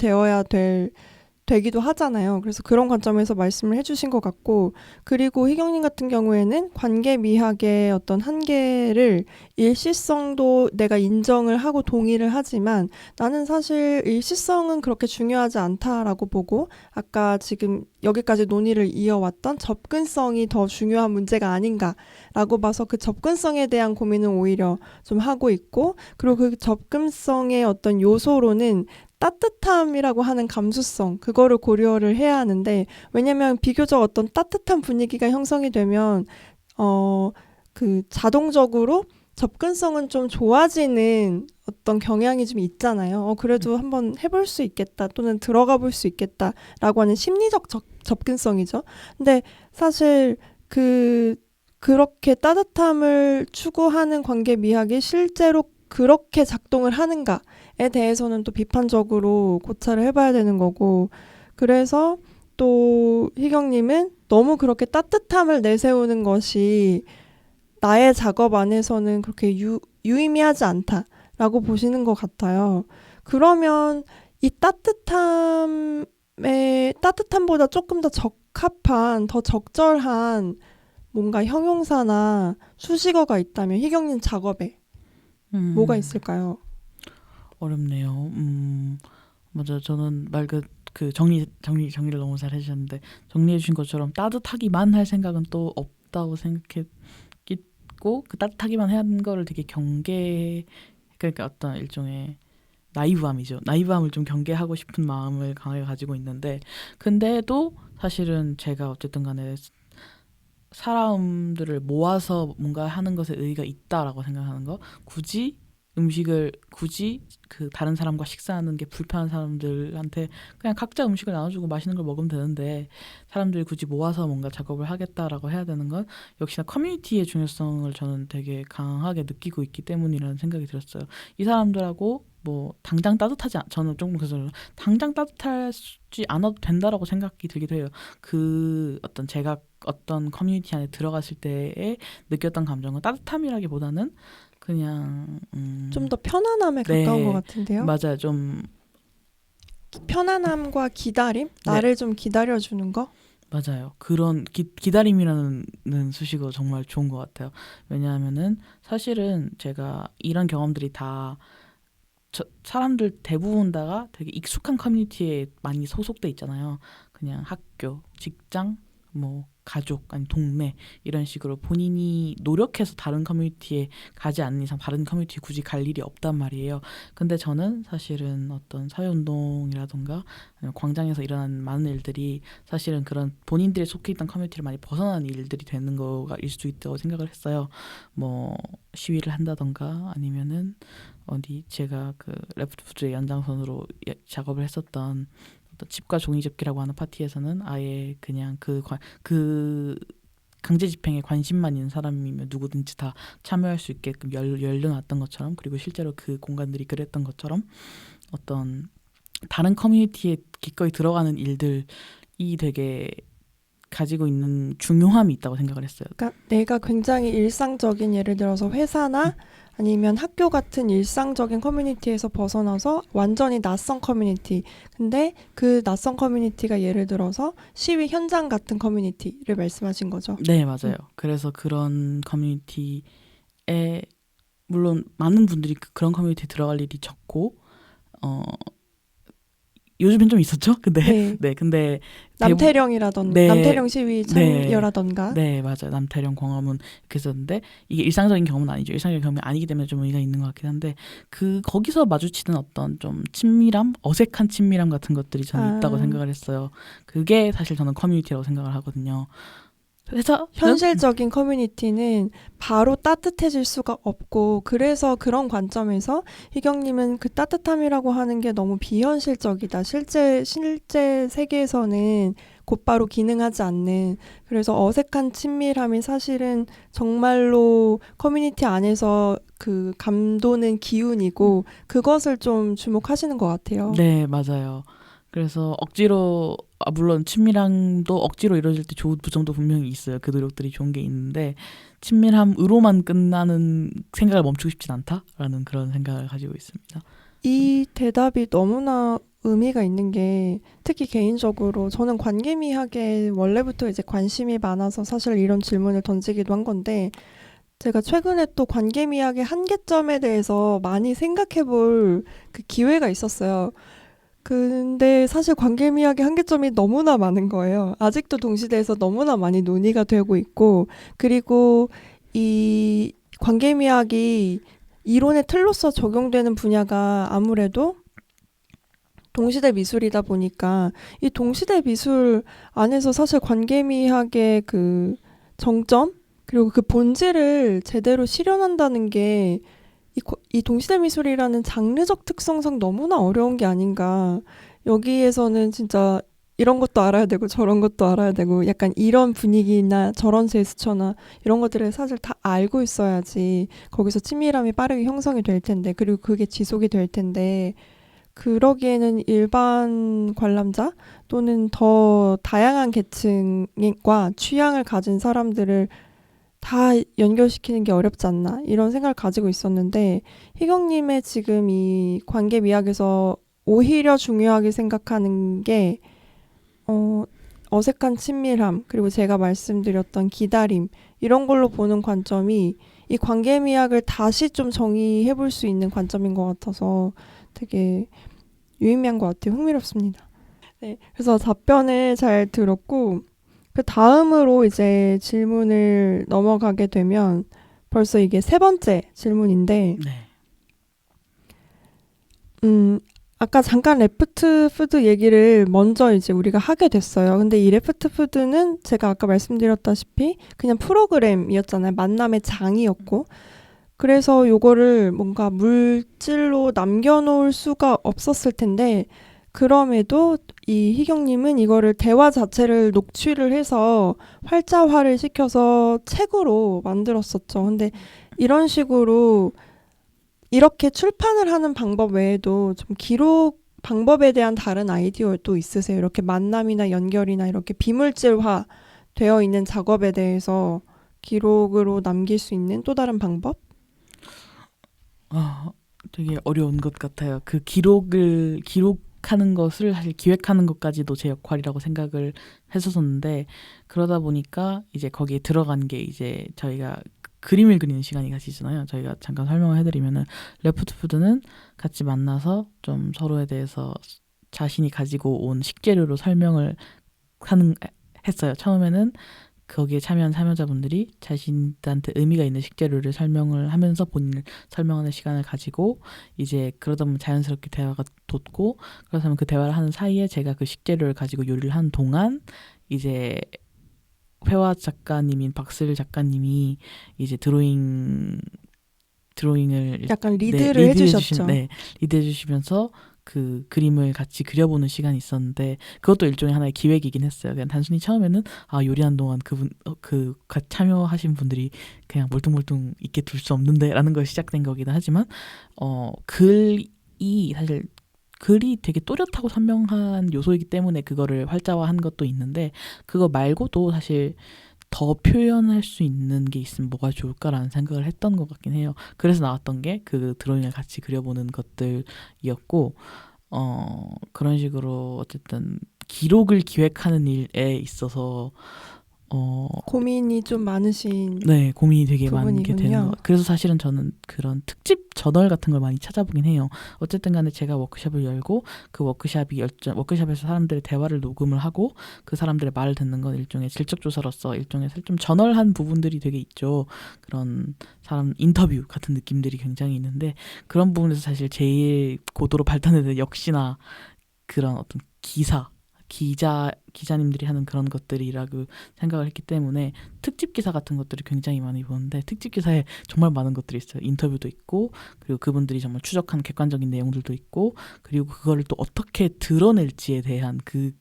되기도 하잖아요. 그래서 그런 관점에서 말씀을 해주신 것 같고 그리고 희경님 같은 경우에는 관계미학의 어떤 한계를 일시성도 내가 인정을 하고 동의를 하지만 나는 사실 일시성은 그렇게 중요하지 않다라고 보고 아까 지금 여기까지 논의를 이어왔던 접근성이 더 중요한 문제가 아닌가라고 봐서 그 접근성에 대한 고민은 오히려 좀 하고 있고 그리고 그 접근성의 어떤 요소로는 따뜻함이라고 하는 감수성 그거를 고려를 해야 하는데 왜냐면 비교적 어떤 따뜻한 분위기가 형성이 되면 그 자동적으로 접근성은 좀 좋아지는 어떤 경향이 좀 있잖아요. 그래도 한번 해볼 수 있겠다 또는 들어가 볼 수 있겠다라고 하는 심리적 접근성이죠. 근데 사실 그렇게 따뜻함을 추구하는 관계 미학이 실제로 그렇게 작동을 하는가에 대해서는 또 비판적으로 고찰을 해봐야 되는 거고 그래서 또 희경님은 너무 그렇게 따뜻함을 내세우는 것이 나의 작업 안에서는 그렇게 유의미하지 않다라고 보시는 것 같아요. 그러면 이 따뜻함보다 조금 더 적합한, 더 적절한 뭔가 형용사나 수식어가 있다면 희경님 작업에 뭐가 있을까요? 어렵네요. 맞아. 저는 정리를 너무 잘 해주셨는데 정리해 주신 것처럼 따뜻하기만 할 생각은 또 없다고 생각했고 그 따뜻하기만 하는 거를 되게 그러니까 어떤 일종의 나이브함이죠. 나이브함을 좀 경계하고 싶은 마음을 강하게 가지고 있는데 근데도 사실은 제가 어쨌든 간에 사람들을 모아서 뭔가 하는 것에 의의가 있다라고 생각하는 거 굳이 그 다른 사람과 식사하는 게 불편한 사람들한테 그냥 각자 음식을 나눠주고 맛있는 걸 먹으면 되는데 사람들이 굳이 모아서 뭔가 작업을 하겠다라고 해야 되는 건 역시나 커뮤니티의 중요성을 저는 되게 강하게 느끼고 있기 때문이라는 생각이 들었어요. 이 사람들하고 뭐 당장 저는 조금 그래서 당장 따뜻하지 않아도 된다라고 생각이 들기도 해요. 제가 어떤 커뮤니티 안에 들어갔을 때에 느꼈던 감정은 따뜻함이라기보다는 그냥 좀 더 편안함에 네, 가까운 것 같은데요. 맞아요. 좀 편안함과 기다림? 나를 좀 기다려주는 거? 맞아요. 그런 기다림이라는 수식어 정말 좋은 것 같아요. 왜냐하면은 사실은 제가 이런 경험들이 다 사람들 대부분 다가 되게 익숙한 커뮤니티에 많이 소속돼 있잖아요. 그냥 학교, 직장, 뭐 가족 아니 동네 이런 식으로 본인이 노력해서 다른 커뮤니티에 가지 않는 이상 다른 커뮤니티에 굳이 갈 일이 없단 말이에요. 근데 저는 사실은 어떤 사회운동이라던가 아니면 광장에서 일어나는 많은 일들이 사실은 그런 본인들이 속해 있던 커뮤니티를 많이 벗어나는 일들이 되는 거가 일 수도 있다고 생각을 했어요. 뭐 시위를 한다던가 아니면은 제가 그 레프트푸드의 연장선으로 작업을 했었던 어떤 집과 종이접기라고 하는 파티에서는 아예 그냥 그 강제 집행에 관심만 있는 사람이면 누구든지 다 참여할 수 있게끔 열려놨던 것처럼 그리고 실제로 그 공간들이 그랬던 것처럼 어떤 다른 커뮤니티에 기꺼이 들어가는 일들이 되게 가지고 있는 중요함이 있다고 생각을 했어요. 그러니까 내가 굉장히 일상적인 예를 들어서 회사나 아니면 학교 같은 일상적인 커뮤니티에서 벗어나서 완전히 낯선 커뮤니티. 근데 그 낯선 커뮤니티가 예를 들어서 시위 현장 같은 커뮤니티를 말씀하신 거죠. 네, 맞아요. 그래서 그런 커뮤니티에 물론 많은 분들이 그런 커뮤니티에 들어갈 일이 적고 요즘엔 좀 있었죠. 근데 네. 근데 남태령이라던가 네. 남태령 시위 참여라던가. 네, 맞아요. 남태령 광화문 이렇게 있었는데 이게 일상적인 경험은 아니죠. 일상적인 경험이 아니기 때문에 좀 의미가 있는 것 같긴 한데 거기서 마주치는 어떤 좀 친밀함, 어색한 친밀함 같은 것들이 저는 있다고 생각을 했어요. 그게 사실 저는 커뮤니티라고 생각을 하거든요. 그래서 현실적인 커뮤니티는 바로 따뜻해질 수가 없고 그래서 그런 관점에서 희경님은 그 따뜻함이라고 하는 게 너무 비현실적이다. 실제 세계에서는 곧바로 기능하지 않는 그래서 어색한 친밀함이 사실은 정말로 커뮤니티 안에서 그 감도는 기운이고 그것을 좀 주목하시는 것 같아요. 네, 맞아요. 그래서 억지로 물론 친밀함도 억지로 이루어질 때 좋은 부정도 분명히 있어요. 그 노력들이 좋은 게 있는데 친밀함으로만 끝나는 생각을 멈추고 싶진 않다라는 그런 생각을 가지고 있습니다. 이 대답이 너무나 의미가 있는 게 특히 개인적으로 저는 관계미학에 원래부터 이제 관심이 많아서 사실 이런 질문을 던지기도 한 건데 제가 최근에 또 관계미학의 한계점에 대해서 많이 생각해 볼 그 기회가 있었어요. 근데 사실 관계미학의 한계점이 너무나 많은 거예요. 아직도 동시대에서 너무나 많이 논의가 되고 있고 그리고 이 관계미학이 이론의 틀로서 적용되는 분야가 아무래도 동시대 미술이다 보니까 이 동시대 미술 안에서 사실 관계미학의 그 정점 그리고 그 본질을 제대로 실현한다는 게 이 동시대 미술이라는 장르적 특성상 너무나 어려운 게 아닌가. 여기에서는 진짜 이런 것도 알아야 되고 저런 것도 알아야 되고 약간 이런 분위기나 저런 제스처나 이런 것들을 사실 다 알고 있어야지 거기서 친밀함이 빠르게 형성이 될 텐데 그리고 그게 지속이 될 텐데 그러기에는 일반 관람자 또는 더 다양한 계층과 취향을 가진 사람들을 다 연결시키는 게 어렵지 않나 이런 생각을 가지고 있었는데 희경님의 지금 이 관계 미학에서 오히려 중요하게 생각하는 게 어색한 친밀함 그리고 제가 말씀드렸던 기다림 이런 걸로 보는 관점이 이 관계 미학을 다시 좀 정의해 볼 수 있는 관점인 것 같아서 되게 유의미한 것 같아요. 흥미롭습니다. 네, 그래서 답변을 잘 들었고 그 다음으로 이제 질문을 넘어가게 되면 벌써 이게 세 번째 질문인데 네. 아까 잠깐 레프트 푸드 얘기를 먼저 이제 우리가 하게 됐어요. 근데 이 레프트 푸드는 제가 아까 말씀드렸다시피 그냥 프로그램이었잖아요. 만남의 장이었고. 그래서 요거를 뭔가 물질로 남겨놓을 수가 없었을 텐데 그럼에도 이 희경님은 이거를 대화 자체를 녹취를 해서 활자화를 시켜서 책으로 만들었었죠. 근데 이런 식으로 이렇게 출판을 하는 방법 외에도 좀 기록 방법에 대한 다른 아이디어도 있으세요? 이렇게 만남이나 연결이나 이렇게 비물질화 되어 있는 작업에 대해서 기록으로 남길 수 있는 또 다른 방법? 되게 어려운 것 같아요. 그 기록하는 것을 사실 기획하는 것까지도 제 역할이라고 생각을 했었는데 그러다 보니까 이제 거기에 들어간 게 이제 저희가 그림을 그리는 시간이 가지잖아요. 저희가 잠깐 설명을 해드리면은 레프트 푸드는 같이 만나서 좀 서로에 대해서 자신이 가지고 온 식재료로 설명을 했어요. 처음에는 거기에 참여한 참여자분들이 자신한테 의미가 있는 식재료를 설명을 하면서 본인을 설명하는 시간을 가지고 이제 그러다 보면 자연스럽게 대화가 돋고 그렇다면 그 대화를 하는 사이에 제가 그 식재료를 가지고 요리를 하는 동안 이제 회화 작가님인 박슬 작가님이 이제 드로잉을 약간 리드를 해주셨죠. 리드해 주시면서 그 그림을 같이 그려보는 시간이 있었는데 그것도 일종의 하나의 기획이긴 했어요. 그냥 단순히 처음에는 요리하는 동안 같이 참여하신 분들이 그냥 멀뚱멀뚱 있게 둘 수 없는데라는 걸 시작된 거긴 하지만 사실 글이 되게 또렷하고 선명한 요소이기 때문에 그거를 활자화한 것도 있는데 그거 말고도 사실 더 표현할 수 있는 게 있으면 뭐가 좋을까라는 생각을 했던 것 같긴 해요. 그래서 나왔던 게 그 드로잉을 같이 그려보는 것들이었고 그런 식으로 어쨌든 기록을 기획하는 일에 있어서 고민이 좀 많으신 네, 고민이 되게 많게 부분이군요. 되는 것. 그래서 사실은 저는 그런 특집 저널 같은 걸 많이 찾아보긴 해요. 어쨌든 간에 제가 워크숍을 열고 그 워크숍에서 사람들의 대화를 녹음을 하고 그 사람들의 말을 듣는 건 일종의 질적 조사로서 일종의 좀 저널한 부분들이 되게 있죠. 그런 사람 인터뷰 같은 느낌들이 굉장히 있는데 그런 부분에서 사실 제일 고도로 발달되는 역시나 그런 어떤 기자님들이 하는 그런 것들이라고 생각을 했기 때문에 특집 기사 같은 것들을 굉장히 많이 보는데 특집 기사에 정말 많은 것들이 있어요. 인터뷰도 있고 그리고 그분들이 정말 추적한 객관적인 내용들도 있고 그리고 그거를 또 어떻게 드러낼지에 대한 그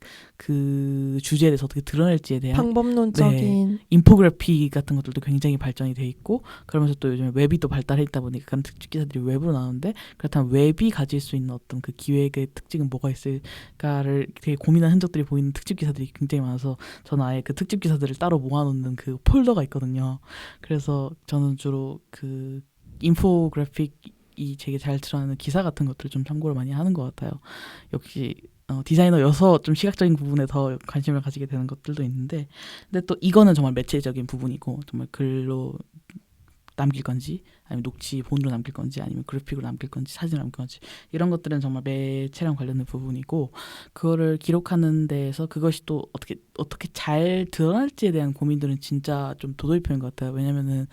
주제에 대해서 어떻게 드러낼지에 대한 방법론적인 인포그래피 같은 것들도 굉장히 발전이 돼 있고 그러면서 또 요즘에 웹이 또 발달해 있다 보니까 그런 특집 기사들이 웹으로 나오는데 그렇다면 웹이 가질 수 있는 어떤 그 기획의 특징은 뭐가 있을까를 되게 고민한 흔적들이 보이는 특집 기사들이 굉장히 많아서 저는 아예 그 특집 기사들을 따로 모아놓는 그 폴더가 있거든요. 그래서 저는 주로 그 인포그래픽이 되게 잘 드러나는 기사 같은 것들을 좀 참고를 많이 하는 것 같아요. 역시 디자이너여서 좀 시각적인 부분에 더 관심을 가지게 되는 것들도 있는데 근데 또 이거는 정말 매체적인 부분이고 정말 글로 남길 건지 아니면 녹취본으로 남길 건지 아니면 그래픽으로 남길 건지 사진으로 남길 건지 이런 것들은 정말 매체랑 관련된 부분이고 그거를 기록하는 데에서 그것이 또 어떻게 잘 드러날지에 대한 고민들은 진짜 좀 도도이표인 것 같아요. 왜냐면은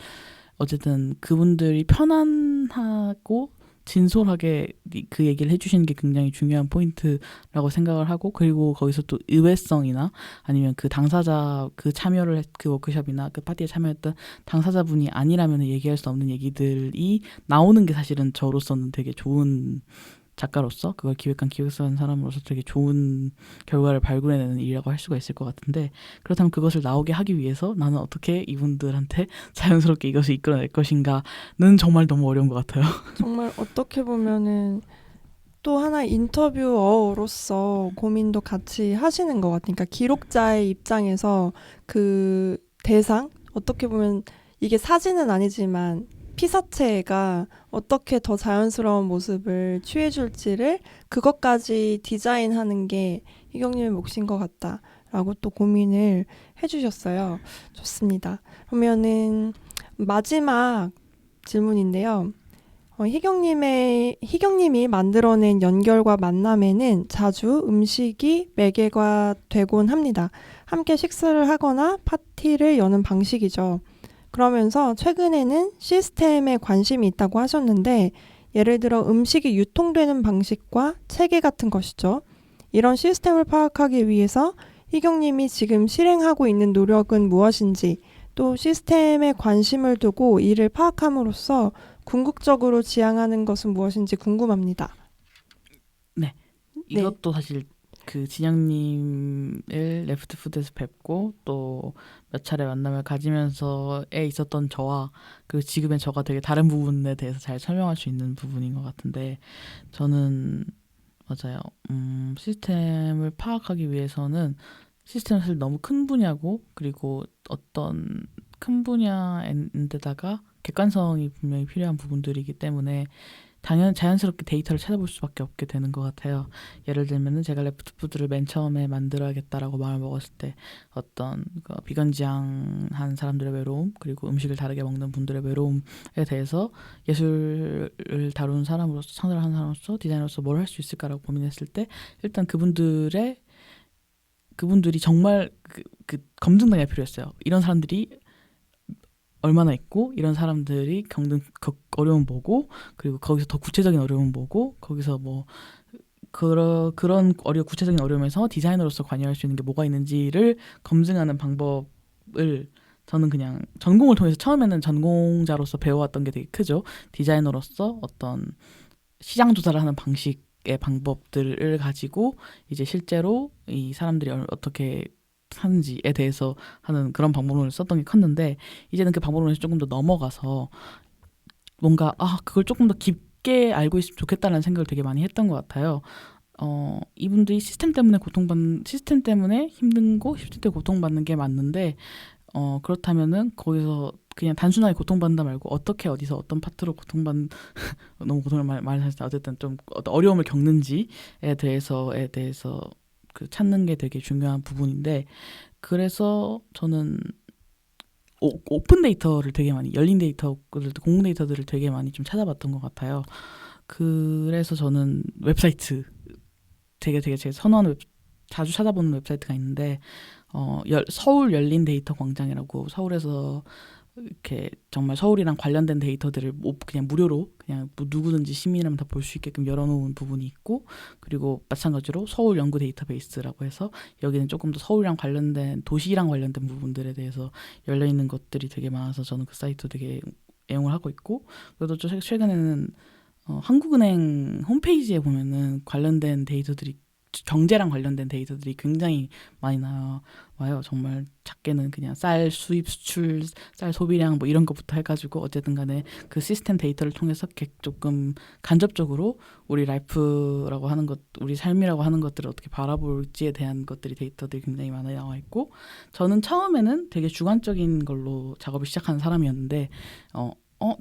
어쨌든 그분들이 편안하고 진솔하게 그 얘기를 해주시는 게 굉장히 중요한 포인트라고 생각을 하고 그리고 거기서 또 의외성이나 아니면 그 당사자 그 워크숍이나 그 파티에 참여했던 당사자분이 아니라면 얘기할 수 없는 얘기들이 나오는 게 사실은 저로서는 되게 좋은 작가로서 그걸 기획한 기획사한 사람으로서 되게 좋은 결과를 발굴해내는 일이라고 할 수가 있을 것 같은데 그렇다면 그것을 나오게 하기 위해서 나는 어떻게 이분들한테 자연스럽게 이것을 이끌어낼 것인가는 정말 너무 어려운 것 같아요. 정말 어떻게 보면은 또 하나의 인터뷰어로서 고민도 같이 하시는 것 같으니까 기록자의 입장에서 그 대상 어떻게 보면 이게 사진은 아니지만 피사체가 어떻게 더 자연스러운 모습을 취해줄지를 그것까지 디자인하는 게 희경님의 몫인 것 같다라고 또 고민을 해주셨어요. 좋습니다. 그러면은 마지막 질문인데요. 희경님이 만들어낸 연결과 만남에는 자주 음식이 매개가 되곤 합니다. 함께 식사를 하거나 파티를 여는 방식이죠. 그러면서 최근에는 시스템에 관심이 있다고 하셨는데 예를 들어 음식이 유통되는 방식과 체계 같은 것이죠. 이런 시스템을 파악하기 위해서 희경님이 지금 실행하고 있는 노력은 무엇인지 또 시스템에 관심을 두고 이를 파악함으로써 궁극적으로 지향하는 것은 무엇인지 궁금합니다. 네. 이것도 사실 그 진영님을 레프트푸드에서 뵙고 또 몇 차례 만남을 가지면서에 있었던 저와 그 지금의 저가 되게 다른 부분에 대해서 잘 설명할 수 있는 부분인 것 같은데 저는 맞아요. 시스템을 파악하기 위해서는 시스템은 사실 너무 큰 분야고 그리고 어떤 큰 분야인데다가 객관성이 분명히 필요한 부분들이기 때문에 자연스럽게 데이터를 찾아볼 수밖에 없게 되는 것 같아요. 예를 들면은 제가 레프트푸드를 맨 처음에 만들어야겠다라고 마음을 먹었을 때 어떤 그 비건지향한 사람들의 외로움 그리고 음식을 다르게 먹는 분들의 외로움에 대해서 예술을 다루는 사람으로서 창작을 하는 사람으로서 디자이너로서 뭘 할 수 있을까라고 고민했을 때 일단 그분들이 정말 그 검증단계가 필요했어요. 이런 사람들이 얼마나 있고 이런 사람들이 겪는 어려움 뭐고 그리고 거기서 더 구체적인 어려움 뭐고 거기서 뭐 그런 구체적인 어려움에서 디자이너로서 관여할 수 있는 게 뭐가 있는지를 검증하는 방법을 저는 그냥 전공을 통해서 처음에는 전공자로서 배워왔던 게 되게 크죠. 디자이너로서 어떤 시장 조사를 하는 방식의 방법들을 가지고 이제 실제로 이 사람들이 어떻게 하는지에 대해서 하는 그런 방법론을 썼던 게 컸는데 이제는 그 방법론에서 조금 더 넘어가서 뭔가 그걸 조금 더 깊게 알고 있으면 좋겠다는 생각을 되게 많이 했던 것 같아요. 이분들이 시스템 때문에 힘든 거 시스템 때문에 고통받는 게 맞는데 그렇다면은 거기서 그냥 단순하게 고통받는다 말고 어떻게 어디서 어떤 파트로 너무 고통을 많이 하시다 어쨌든 좀 어려움을 겪는지에 대해서 그 찾는 게 되게 중요한 부분인데 그래서 저는 오픈 데이터를 되게 많이 열린 데이터들 공공 데이터들을 되게 많이 좀 찾아봤던 것 같아요. 그래서 저는 웹사이트 되게 제가 선호하는 자주 찾아보는 웹사이트가 있는데 서울 열린 데이터 광장이라고 서울에서 이렇게 정말 서울이랑 관련된 데이터들을 그냥 무료로 그냥 뭐 누구든지 시민이라면 다 볼 수 있게끔 열어놓은 부분이 있고 그리고 마찬가지로 서울 연구 데이터베이스라고 해서 여기는 조금 더 서울이랑 관련된 도시랑 관련된 부분들에 대해서 열려있는 것들이 되게 많아서 저는 그 사이트 되게 애용을 하고 있고 그래도 최근에는 한국은행 홈페이지에 보면은 관련된 데이터들이 경제랑 관련된 데이터들이 굉장히 많이 나와요. 정말 작게는 그냥 쌀 수입 수출, 쌀 소비량 뭐 이런 것부터 해가지고 어쨌든 간에 그 시스템 데이터를 통해서 조금 간접적으로 우리 라이프라고 하는 것, 우리 삶이라고 하는 것들을 어떻게 바라볼지에 대한 데이터들이 굉장히 많이 나와 있고 저는 처음에는 되게 주관적인 걸로 작업을 시작하는 사람이었는데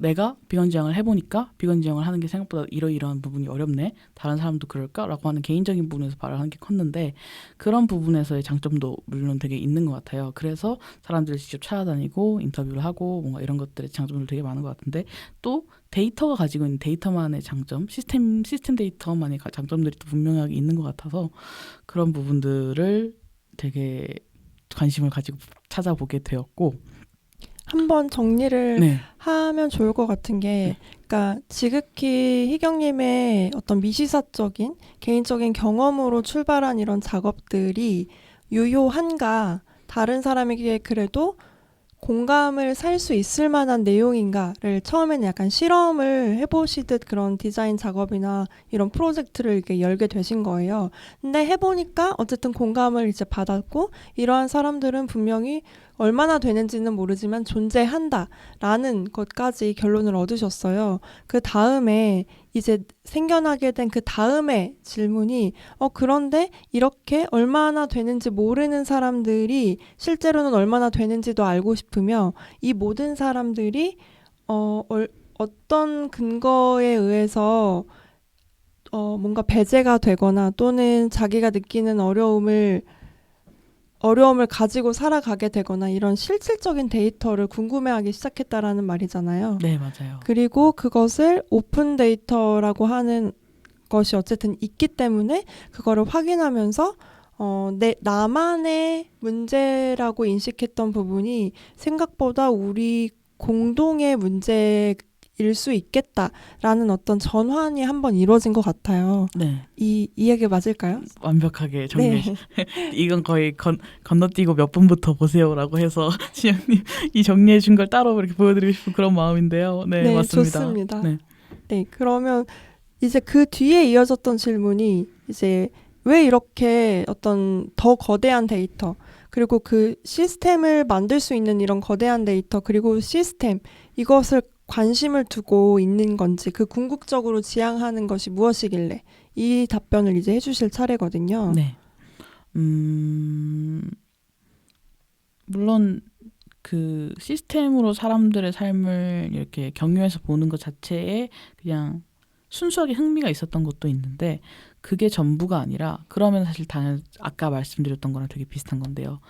내가 비건 지향을 해보니까 비건 지향을 하는 게 생각보다 이러이러한 부분이 어렵네. 다른 사람도 그럴까라고 하는 개인적인 부분에서 발언하는 게 컸는데 그런 부분에서의 장점도 물론 되게 있는 것 같아요. 그래서 사람들을 직접 찾아다니고 인터뷰를 하고 뭔가 이런 것들의 장점들 되게 많은 것 같은데 또 데이터가 가지고 있는 데이터만의 장점, 시스템 데이터만의 장점들이 또 분명하게 있는 것 같아서 그런 부분들을 되게 관심을 가지고 찾아보게 되었고 한번 정리를 하면 좋을 것 같은 게 그러니까 지극히 희경님의 어떤 미시사적인 개인적인 경험으로 출발한 이런 작업들이 유효한가 다른 사람에게 그래도 공감을 살 수 있을 만한 내용인가를 처음에는 약간 실험을 해보시듯 그런 디자인 작업이나 이런 프로젝트를 이렇게 열게 되신 거예요. 근데 해보니까 어쨌든 공감을 이제 받았고 이러한 사람들은 분명히 얼마나 되는지는 모르지만 존재한다라는 것까지 결론을 얻으셨어요. 그 다음에 이제 생겨나게 된 그 다음에 질문이 그런데 이렇게 얼마나 되는지 모르는 사람들이 실제로는 얼마나 되는지도 알고 싶으며 이 모든 사람들이 어떤 근거에 의해서 뭔가 배제가 되거나 또는 자기가 느끼는 어려움을 가지고 살아가게 되거나 이런 실질적인 데이터를 궁금해하기 시작했다라는 말이잖아요. 네, 맞아요. 그리고 그것을 오픈 데이터라고 하는 것이 어쨌든 있기 때문에 그거를 확인하면서 나만의 문제라고 인식했던 부분이 생각보다 우리 공동의 문제일 수 있겠다라는 어떤 전환이 한번 이루어진 것 같아요. 네, 이 얘기 맞을까요? 완벽하게 네. 정리해. 이건 거의 건너뛰고 몇 분부터 보세요라고 해서 지영님 이 정리해 준 걸 따로 이렇게 보여드리고 싶은 그런 마음인데요. 네, 네, 맞습니다. 좋습니다. 네, 네, 그러면 이제 그 뒤에 이어졌던 질문이 이제 왜 이렇게 어떤 더 거대한 데이터, 그리고 그 시스템을 만들 수 있는 이런 거대한 데이터, 그리고 시스템, 이것을 관심을 두고 있는 건지, 그 궁극적으로 지향하는 것이 무엇이길래 이 답변을 이제 해주실 차례거든요. 네. 물론 그 시스템으로 사람들의 삶을 이렇게 경유해서 보는 것 자체에 그냥 순수하게 흥미가 있었던 것도 있는데 그게 전부가 아니라 그러면 사실 아까 말씀드렸던 거랑 되게 비슷한 건데요.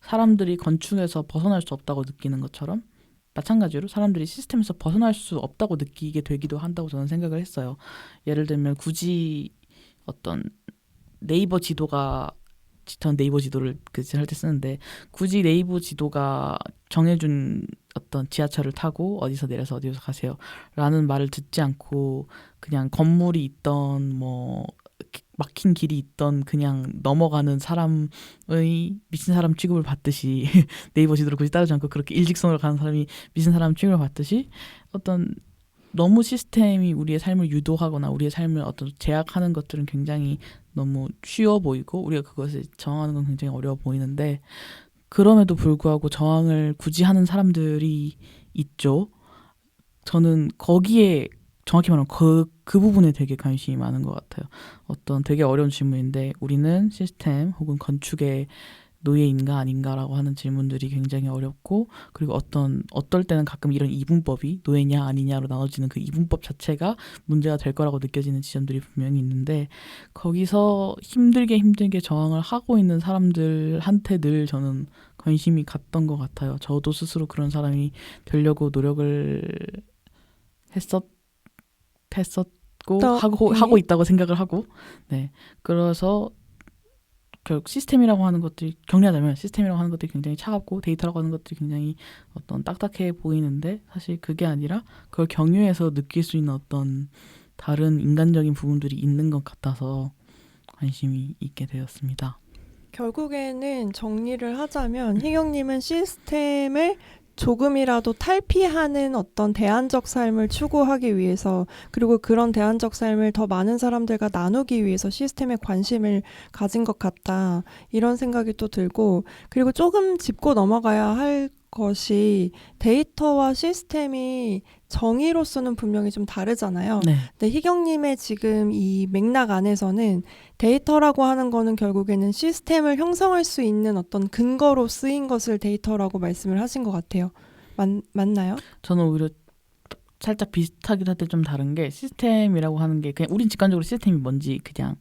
사람들이 건축에서 벗어날 수 없다고 느끼는 것처럼 마찬가지로 사람들이 시스템에서 벗어날 수 없다고 느끼게 되기도 한다고 저는 생각을 했어요. 예를 들면 굳이 어떤 네이버 지도가 전 네이버 지도를 할 때 쓰는데 굳이 네이버 지도가 정해준 어떤 지하철을 타고 어디서 내려서 어디서 가세요 라는 말을 듣지 않고 그냥 건물이 있던 뭐 막힌 길이 있던 그냥 넘어가는 사람의 미친 사람 취급을 받듯이 네이버 지도를 굳이 따르지 않고 그렇게 일직선으로 가는 사람이 미친 사람 취급을 받듯이 어떤 너무 시스템이 우리의 삶을 유도하거나 우리의 삶을 어떤 제약하는 것들은 굉장히 너무 쉬워 보이고 우리가 그것을 저항하는 건 굉장히 어려워 보이는데 그럼에도 불구하고 저항을 굳이 하는 사람들이 있죠. 저는 거기에 정확히 말하면 그 부분에 되게 관심이 많은 것 같아요. 어떤 되게 어려운 질문인데 우리는 시스템 혹은 건축의 노예인가 아닌가라고 하는 질문들이 굉장히 어렵고 그리고 어떨 때는 가끔 이런 이분법이 노예냐 아니냐로 나눠지는 그 이분법 자체가 문제가 될 거라고 느껴지는 지점들이 분명히 있는데 거기서 힘들게 저항을 하고 있는 사람들한테 늘 저는 관심이 갔던 것 같아요. 저도 스스로 그런 사람이 되려고 노력을 했었고 하고 있다고 생각을 하고 네 그래서 결국 시스템이라고 하는 것들이 정리하자면 시스템이라고 하는 것들이 굉장히 차갑고 데이터라고 하는 것들이 굉장히 어떤 딱딱해 보이는데 사실 그게 아니라 그걸 경유해서 느낄 수 있는 어떤 다른 인간적인 부분들이 있는 것 같아서 관심이 있게 되었습니다. 결국에는 정리를 하자면 희경님은 시스템을 조금이라도 탈피하는 어떤 대안적 삶을 추구하기 위해서 그리고 그런 대안적 삶을 더 많은 사람들과 나누기 위해서 시스템에 관심을 가진 것 같다. 이런 생각이 또 들고 그리고 조금 짚고 넘어가야 할 것이 데이터와 시스템이 정의로서는 분명히 좀 다르잖아요. 네. 근데 희경님의 지금 이 맥락 안에서는 데이터라고 하는 거는 결국에는 시스템을 형성할 수 있는 어떤 근거로 쓰인 것을 데이터라고 말씀을 하신 것 같아요. 맞나요? 저는 오히려 살짝 비슷하긴 한데 좀 다른 게 시스템이라고 하는 게 그냥 우린 직관적으로 시스템이 뭔지 그냥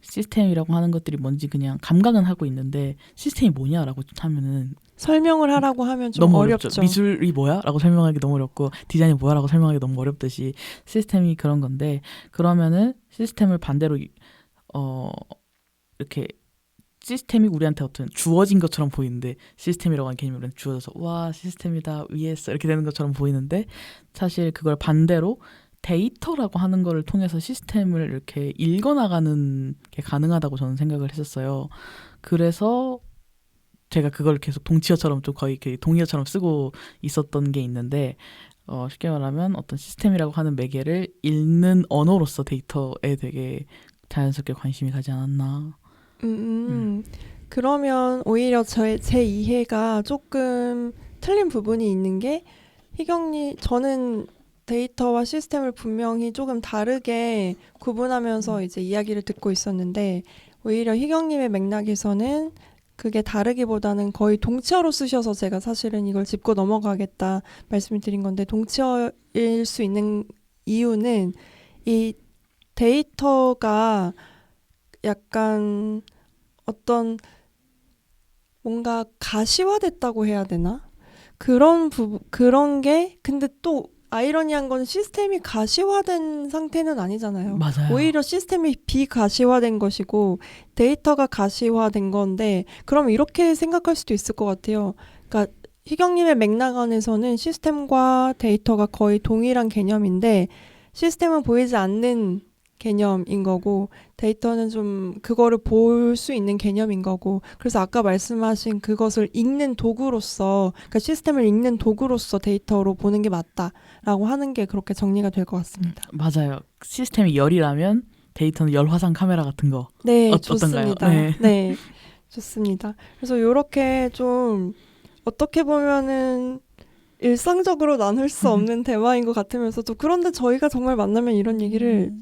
시스템이라고 하는 것들이 뭔지 그냥 감각은 하고 있는데 시스템이 뭐냐라고 하면은 설명을 하라고 하면 좀 너무 어렵죠. 미술이 뭐야? 라고 설명하기 너무 어렵고 디자인이 뭐야? 라고 설명하기 너무 어렵듯이 시스템이 그런 건데 그러면은 시스템을 반대로 이렇게 시스템이 우리한테 어떤 주어진 것처럼 보이는데 시스템이라고 하는 개념이 우리한테 주어져서 와 시스템이다 위에서 이렇게 되는 것처럼 보이는데 사실 그걸 반대로 데이터라고 하는 거를 통해서 시스템을 이렇게 읽어나가는 게 가능하다고 저는 생각을 했었어요. 그래서 제가 그걸 계속 동치어처럼 좀 거의 동의어처럼 쓰고 있었던 게 있는데 쉽게 말하면 어떤 시스템이라고 하는 매개를 읽는 언어로서 데이터에 되게 자연스럽게 관심이 가지 않았나. 그러면 오히려 제 이해가 조금 틀린 부분이 있는 게 희경님, 저는 데이터와 시스템을 분명히 조금 다르게 구분하면서 이제 이야기를 듣고 있었는데 오히려 희경님의 맥락에서는 그게 다르기보다는 거의 동치어로 쓰셔서 제가 사실은 이걸 짚고 넘어가겠다 말씀을 드린 건데 동치어일 수 있는 이유는 이 데이터가 약간 어떤 뭔가 가시화됐다고 해야 되나? 그런 게 근데 또 아이러니한 건 시스템이 가시화된 상태는 아니잖아요. 맞아요. 오히려 시스템이 비가시화된 것이고 데이터가 가시화된 건데 그럼 이렇게 생각할 수도 있을 것 같아요. 그러니까 희경님의 맥락 안에서는 시스템과 데이터가 거의 동일한 개념인데 시스템은 보이지 않는 개념인 거고 데이터는 좀 그거를 볼 수 있는 개념인 거고 그래서 아까 말씀하신 그것을 읽는 도구로서 그러니까 시스템을 읽는 도구로서 데이터로 보는 게 맞다라고 하는 게 그렇게 정리가 될 것 같습니다. 맞아요. 시스템이 열이라면 데이터는 열 화상 카메라 같은 거. 네, 어떤가요? 좋습니다. 네. 네, 좋습니다. 그래서 이렇게 좀 어떻게 보면은 일상적으로 나눌 수 없는 대화인 것 같으면서도 그런데 저희가 정말 만나면 이런 얘기를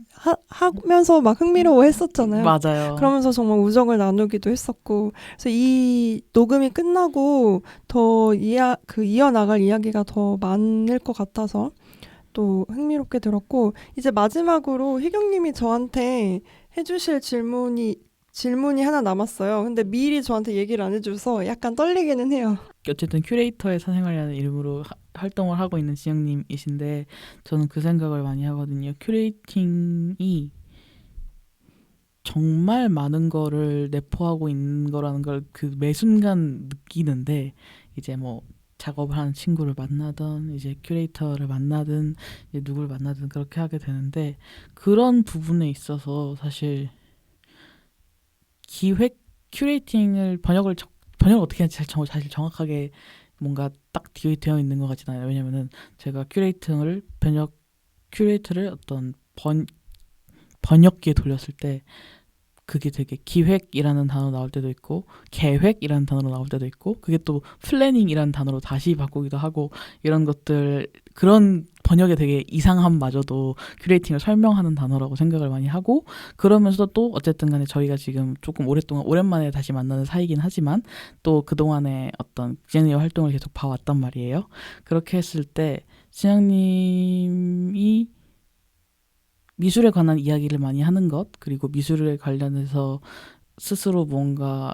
하면서 막 흥미로워 했었잖아요. 맞아요. 그러면서 정말 우정을 나누기도 했었고 그래서 이 녹음이 끝나고 더 이어나갈 이야기가 더 많을 것 같아서 또 흥미롭게 들었고 이제 마지막으로 희경님이 저한테 해주실 질문이 하나 남았어요. 근데 미리 저한테 얘기를 안 해줘서 약간 떨리기는 해요. 어쨌든 큐레이터의 사생활이라는 이름으로 활동을 하고 있는 지영님이신데 저는 그 생각을 많이 하거든요. 큐레이팅이 정말 많은 거를 내포하고 있는 거라는 걸 그 매 순간 느끼는데 이제 뭐 작업을 하는 친구를 만나든 이제 큐레이터를 만나든 이제 누구를 만나든 그렇게 하게 되는데 그런 부분에 있어서 사실 기획 큐레이팅을 번역을 어떻게 하는지 사실 정확하게 뭔가 딱 되어 있는 것 같진 않아요. 왜냐면은 제가 큐레이터를 어떤 번역기에 돌렸을 때 그게 되게 기획이라는 단어로 나올 때도 있고 계획이라는 단어로 나올 때도 있고 그게 또 플래닝이라는 단어로 다시 바꾸기도 하고 이런 것들 그런 번역에 되게 이상함마저도 큐레이팅을 설명하는 단어라고 생각을 많이 하고 그러면서도 또 어쨌든 간에 저희가 지금 조금 오랜만에 다시 만나는 사이긴 하지만 또 그동안에 어떤 지영님의 활동을 계속 봐왔단 말이에요. 그렇게 했을 때 지영님이 미술에 관한 이야기를 많이 하는 것 그리고 미술에 관련해서 스스로 뭔가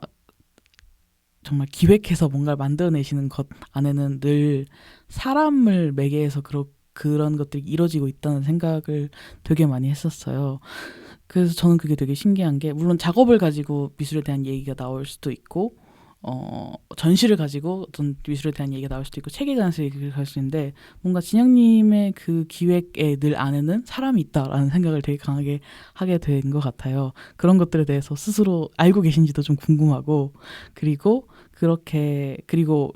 정말 기획해서 뭔가를 만들어내시는 것 안에는 늘 사람을 매개해서 그런 것들이 이루어지고 있다는 생각을 되게 많이 했었어요. 그래서 저는 그게 되게 신기한 게 물론 작업을 가지고 미술에 대한 얘기가 나올 수도 있고 전시를 가지고 어떤 미술에 대한 얘기가 나올 수도 있고 책에 대한 얘기를 할 수 있는데 뭔가 진영님의 그 기획의 늘 안에는 사람이 있다라는 생각을 되게 강하게 하게 된 것 같아요. 그런 것들에 대해서 스스로 알고 계신지도 좀 궁금하고 그리고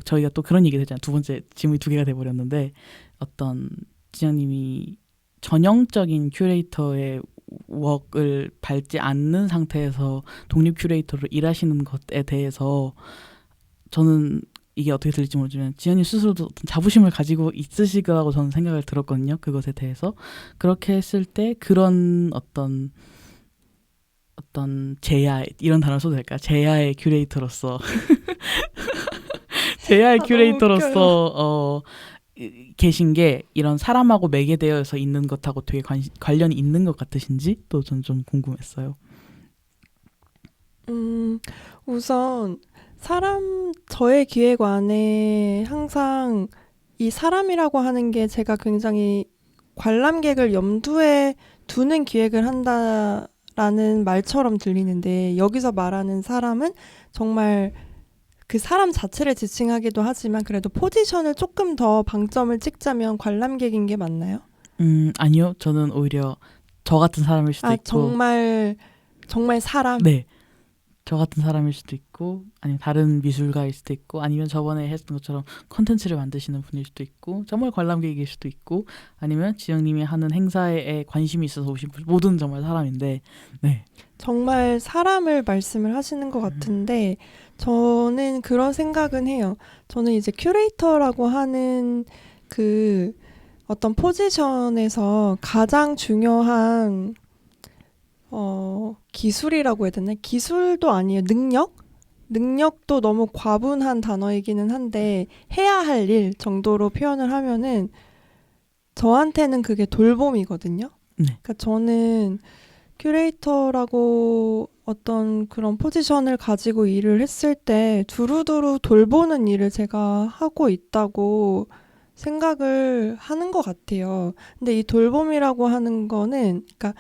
저희가 또 그런 얘기를 했잖아요. 두 번째 질문이 두 개가 돼버렸는데 어떤 진영님이 전형적인 큐레이터의 웍을 밟지 않는 상태에서 독립 큐레이터로 일하시는 것에 대해서 저는 이게 어떻게 들릴지 모르지만 지연이 스스로도 어떤 자부심을 가지고 있으실 거라고 저는 생각을 들었거든요. 그것에 대해서. 그렇게 했을 때 그런 어떤 제야 이런 단어를 써도 될까요? 제야의 큐레이터로서 제야의 큐레이터로서 계신 게 이런 사람하고 매개되어서 있는 것하고 되게 관련이 있는 것 같으신지 또 전 좀 궁금했어요. 우선 저의 기획안에 항상 이 사람이라고 하는 게 제가 굉장히 관람객을 염두에 두는 기획을 한다라는 말처럼 들리는데 여기서 말하는 사람은 정말 그 사람 자체를 지칭하기도 하지만 그래도 포지션을 조금 더 방점을 찍자면 관람객인 게 맞나요? 아니요. 저는 오히려 저 같은 사람일 수도 있고 정말 사람? 네. 저 같은 사람일 수도 있고 아니면 다른 미술가일 수도 있고 아니면 저번에 했던 것처럼 콘텐츠를 만드시는 분일 수도 있고 정말 관람객일 수도 있고 아니면 지영님이 하는 행사에 관심이 있어서 오신 분 모든 정말 사람인데 네. 정말 사람을 말씀을 하시는 것 같은데 저는 그런 생각은 해요. 저는 이제 큐레이터라고 하는 그 어떤 포지션에서 가장 중요한 기술이라고 해야 되나? 기술도 아니에요. 능력? 능력도 너무 과분한 단어이기는 한데 해야 할 일 정도로 표현을 하면은 저한테는 그게 돌봄이거든요. 네. 그러니까 저는 큐레이터라고 어떤 그런 포지션을 가지고 일을 했을 때 두루두루 돌보는 일을 제가 하고 있다고 생각을 하는 것 같아요. 근데 이 돌봄이라고 하는 거는, 그러니까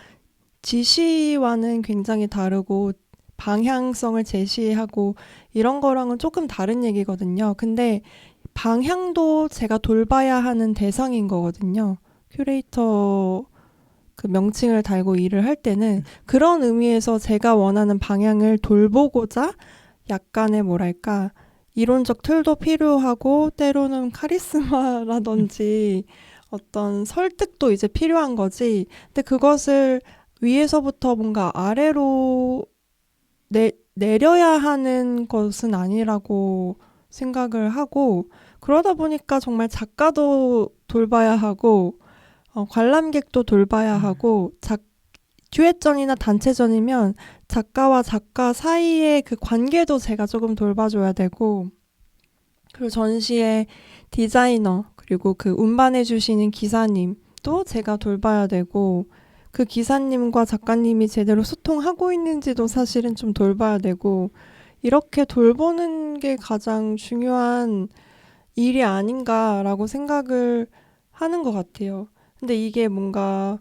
지시와는 굉장히 다르고 방향성을 제시하고 이런 거랑은 조금 다른 얘기거든요. 근데 방향도 제가 돌봐야 하는 대상인 거거든요. 큐레이터 그 명칭을 달고 일을 할 때는 그런 의미에서 제가 원하는 방향을 돌보고자 약간의 뭐랄까 이론적 틀도 필요하고 때로는 카리스마라든지 어떤 설득도 이제 필요한 거지. 근데 그것을 위에서부터 뭔가 아래로 내려야 하는 것은 아니라고 생각을 하고 그러다 보니까 정말 작가도 돌봐야 하고 관람객도 돌봐야 하고 듀엣전이나 단체전이면 작가와 작가 사이의 그 관계도 제가 조금 돌봐줘야 되고 그리고 전시의 디자이너 그리고 그 운반해 주시는 기사님도 제가 돌봐야 되고 그 기사님과 작가님이 제대로 소통하고 있는지도 사실은 좀 돌봐야 되고 이렇게 돌보는 게 가장 중요한 일이 아닌가라고 생각을 하는 것 같아요. 근데 이게 뭔가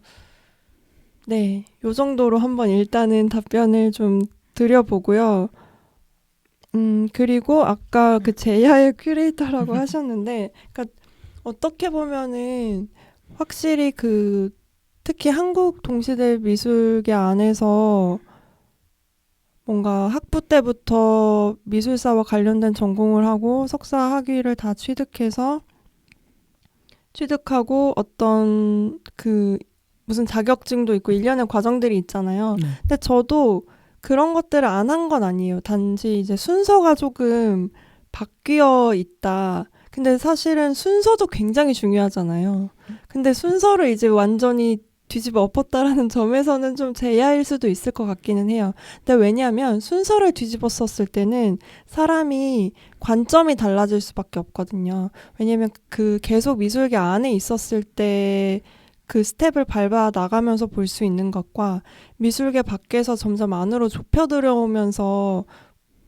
네, 요 정도로 한번 일단은 답변을 좀 드려보고요. 그리고 아까 그 제야의 큐레이터라고 하셨는데, 그러니까 어떻게 보면은 확실히 그 특히 한국 동시대 미술계 안에서 뭔가 학부 때부터 미술사와 관련된 전공을 하고 석사 학위를 다 취득하고 어떤 그 무슨 자격증도 있고 일련의 과정들이 있잖아요. 네. 근데 저도 그런 것들을 안 한 건 아니에요. 단지 이제 순서가 조금 바뀌어 있다. 근데 사실은 순서도 굉장히 중요하잖아요. 근데 순서를 이제 완전히 뒤집어 엎었다라는 점에서는 좀 제야일 수도 있을 것 같기는 해요. 근데 왜냐하면 순서를 뒤집었었을 때는 사람이 관점이 달라질 수밖에 없거든요. 왜냐면 그 계속 미술계 안에 있었을 때 그 스텝을 밟아 나가면서 볼 수 있는 것과 미술계 밖에서 점점 안으로 좁혀 들어오면서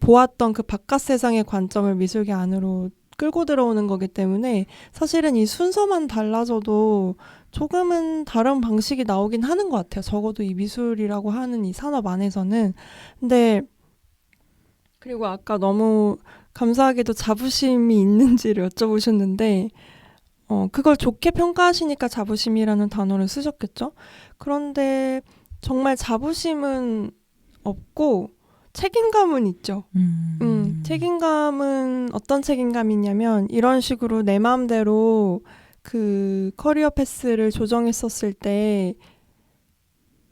보았던 그 바깥 세상의 관점을 미술계 안으로 끌고 들어오는 거기 때문에 사실은 이 순서만 달라져도 조금은 다른 방식이 나오긴 하는 것 같아요. 적어도 이 미술이라고 하는 이 산업 안에서는. 근데 그리고 아까 너무 감사하게도 자부심이 있는지를 여쭤보셨는데 그걸 좋게 평가하시니까 자부심이라는 단어를 쓰셨겠죠? 그런데 정말 자부심은 없고 책임감은 있죠. 책임감은 어떤 책임감이냐면 이런 식으로 내 마음대로 그 커리어 패스를 조정했었을 때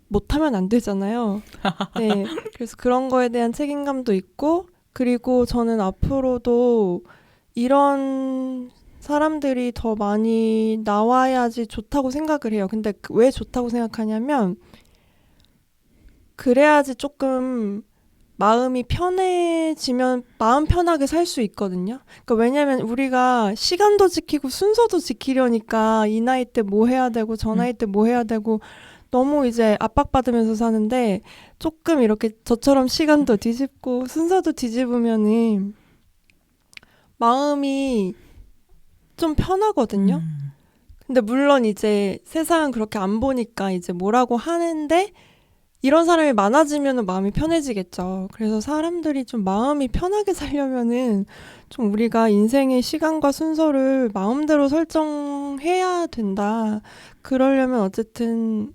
못하면 안 되잖아요. 네, 그래서 그런 거에 대한 책임감도 있고 그리고 저는 앞으로도 이런 사람들이 더 많이 나와야지 좋다고 생각을 해요. 근데 왜 좋다고 생각하냐면 그래야지 조금 마음이 편해지면 마음 편하게 살 수 있거든요. 그러니까 왜냐면 우리가 시간도 지키고 순서도 지키려니까 이 나이 때 뭐 해야 되고 저 나이 때 뭐 해야 되고 너무 이제 압박받으면서 사는데 조금 이렇게 저처럼 시간도 뒤집고 순서도 뒤집으면은 마음이 좀 편하거든요. 근데 물론 이제 세상은 그렇게 안 보니까 이제 뭐라고 하는데 이런 사람이 많아지면 마음이 편해지겠죠. 그래서 사람들이 좀 마음이 편하게 살려면은 좀 우리가 인생의 시간과 순서를 마음대로 설정해야 된다. 그러려면 어쨌든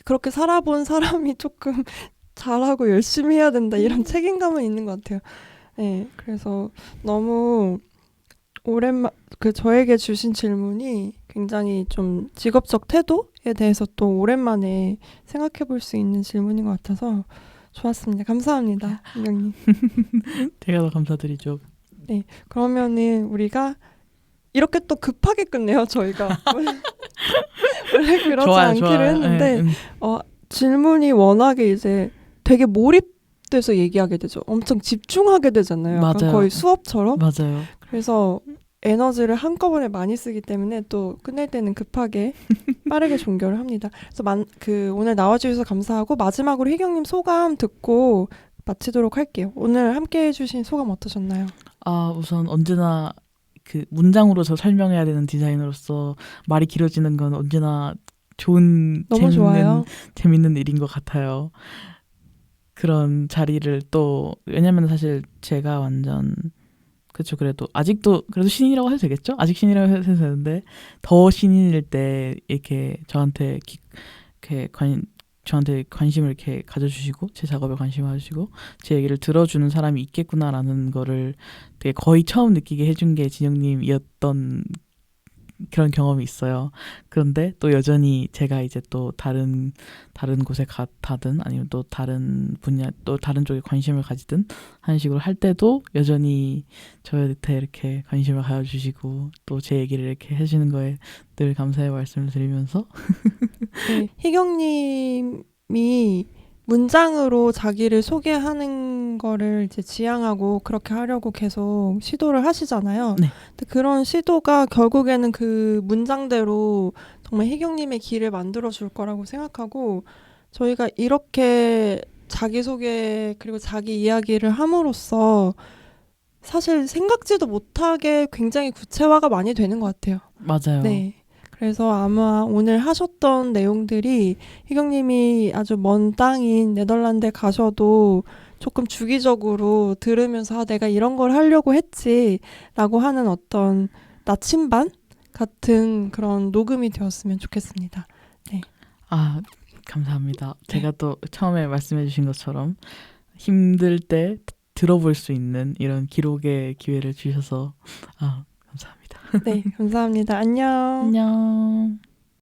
그렇게 살아본 사람이 조금 잘하고 열심히 해야 된다. 이런 책임감은 있는 것 같아요. 네, 그래서 너무 저에게 주신 질문이 굉장히 좀 직업적 태도에 대해서 또 오랜만에 생각해 볼 수 있는 질문인 것 같아서 좋았습니다. 감사합니다, 희경님. 제가 더 감사드리죠. 그러면은 우리가 이렇게 또 급하게 끝내요, 저희가. 원래 그러지 않기로 했는데 질문이 워낙에 이제 되게 몰입돼서 얘기하게 되죠. 엄청 집중하게 되잖아요. 약간 맞아요. 거의 수업처럼. 맞아요. 그래서 에너지를 한꺼번에 많이 쓰기 때문에 또 끝낼 때는 급하게 빠르게 종결을 합니다. 그래서 오늘 나와주셔서 감사하고 마지막으로 희경님 소감 듣고 마치도록 할게요. 오늘 함께 해주신 소감 어떠셨나요? 우선 언제나 그 문장으로 저 설명해야 되는 디자이너로서 말이 길어지는 건 언제나 좋은 너무 좋아요. 재밌는 일인 것 같아요. 그런 자리를 또 왜냐면 사실 제가 완전 그렇죠. 그래도 아직도 그래도 신인이라고 해도 되겠죠? 아직 신인이라고 해도 되는데 더 신인일 때 이렇게 저한테 관심을 이렇게 가져주시고 제 작업에 관심을 가져주시고 제 얘기를 들어주는 사람이 있겠구나라는 거를 되게 거의 처음 느끼게 해준 게 진영님이었던 그런 경험이 있어요. 그런데 또 여전히 제가 이제 또 다른 곳에 가든 아니면 또 다른 분야 또 다른 쪽에 관심을 가지든 하는 식으로 할 때도 여전히 저한테 이렇게 관심을 가져주시고 또 제 얘기를 이렇게 해주시는 거에 늘 감사의 말씀을 드리면서 네, 희경님이 문장으로 자기를 소개하는 거를 이제 지향하고 그렇게 하려고 계속 시도를 하시잖아요. 네. 근데 그런 시도가 결국에는 그 문장대로 정말 희경님의 길을 만들어 줄 거라고 생각하고 저희가 이렇게 자기소개 그리고 자기 이야기를 함으로써 사실 생각지도 못하게 굉장히 구체화가 많이 되는 것 같아요. 맞아요. 네. 그래서 아마 오늘 하셨던 내용들이 희경님이 아주 먼 땅인 네덜란드에 가셔도 조금 주기적으로 들으면서 내가 이런 걸 하려고 했지라고 하는 어떤 나침반 같은 그런 녹음이 되었으면 좋겠습니다. 감사합니다. 제가 또 처음에 말씀해 주신 것처럼 힘들 때 들어볼 수 있는 이런 기록의 기회를 주셔서 감사합니다. 네, 감사합니다. 안녕. 안녕.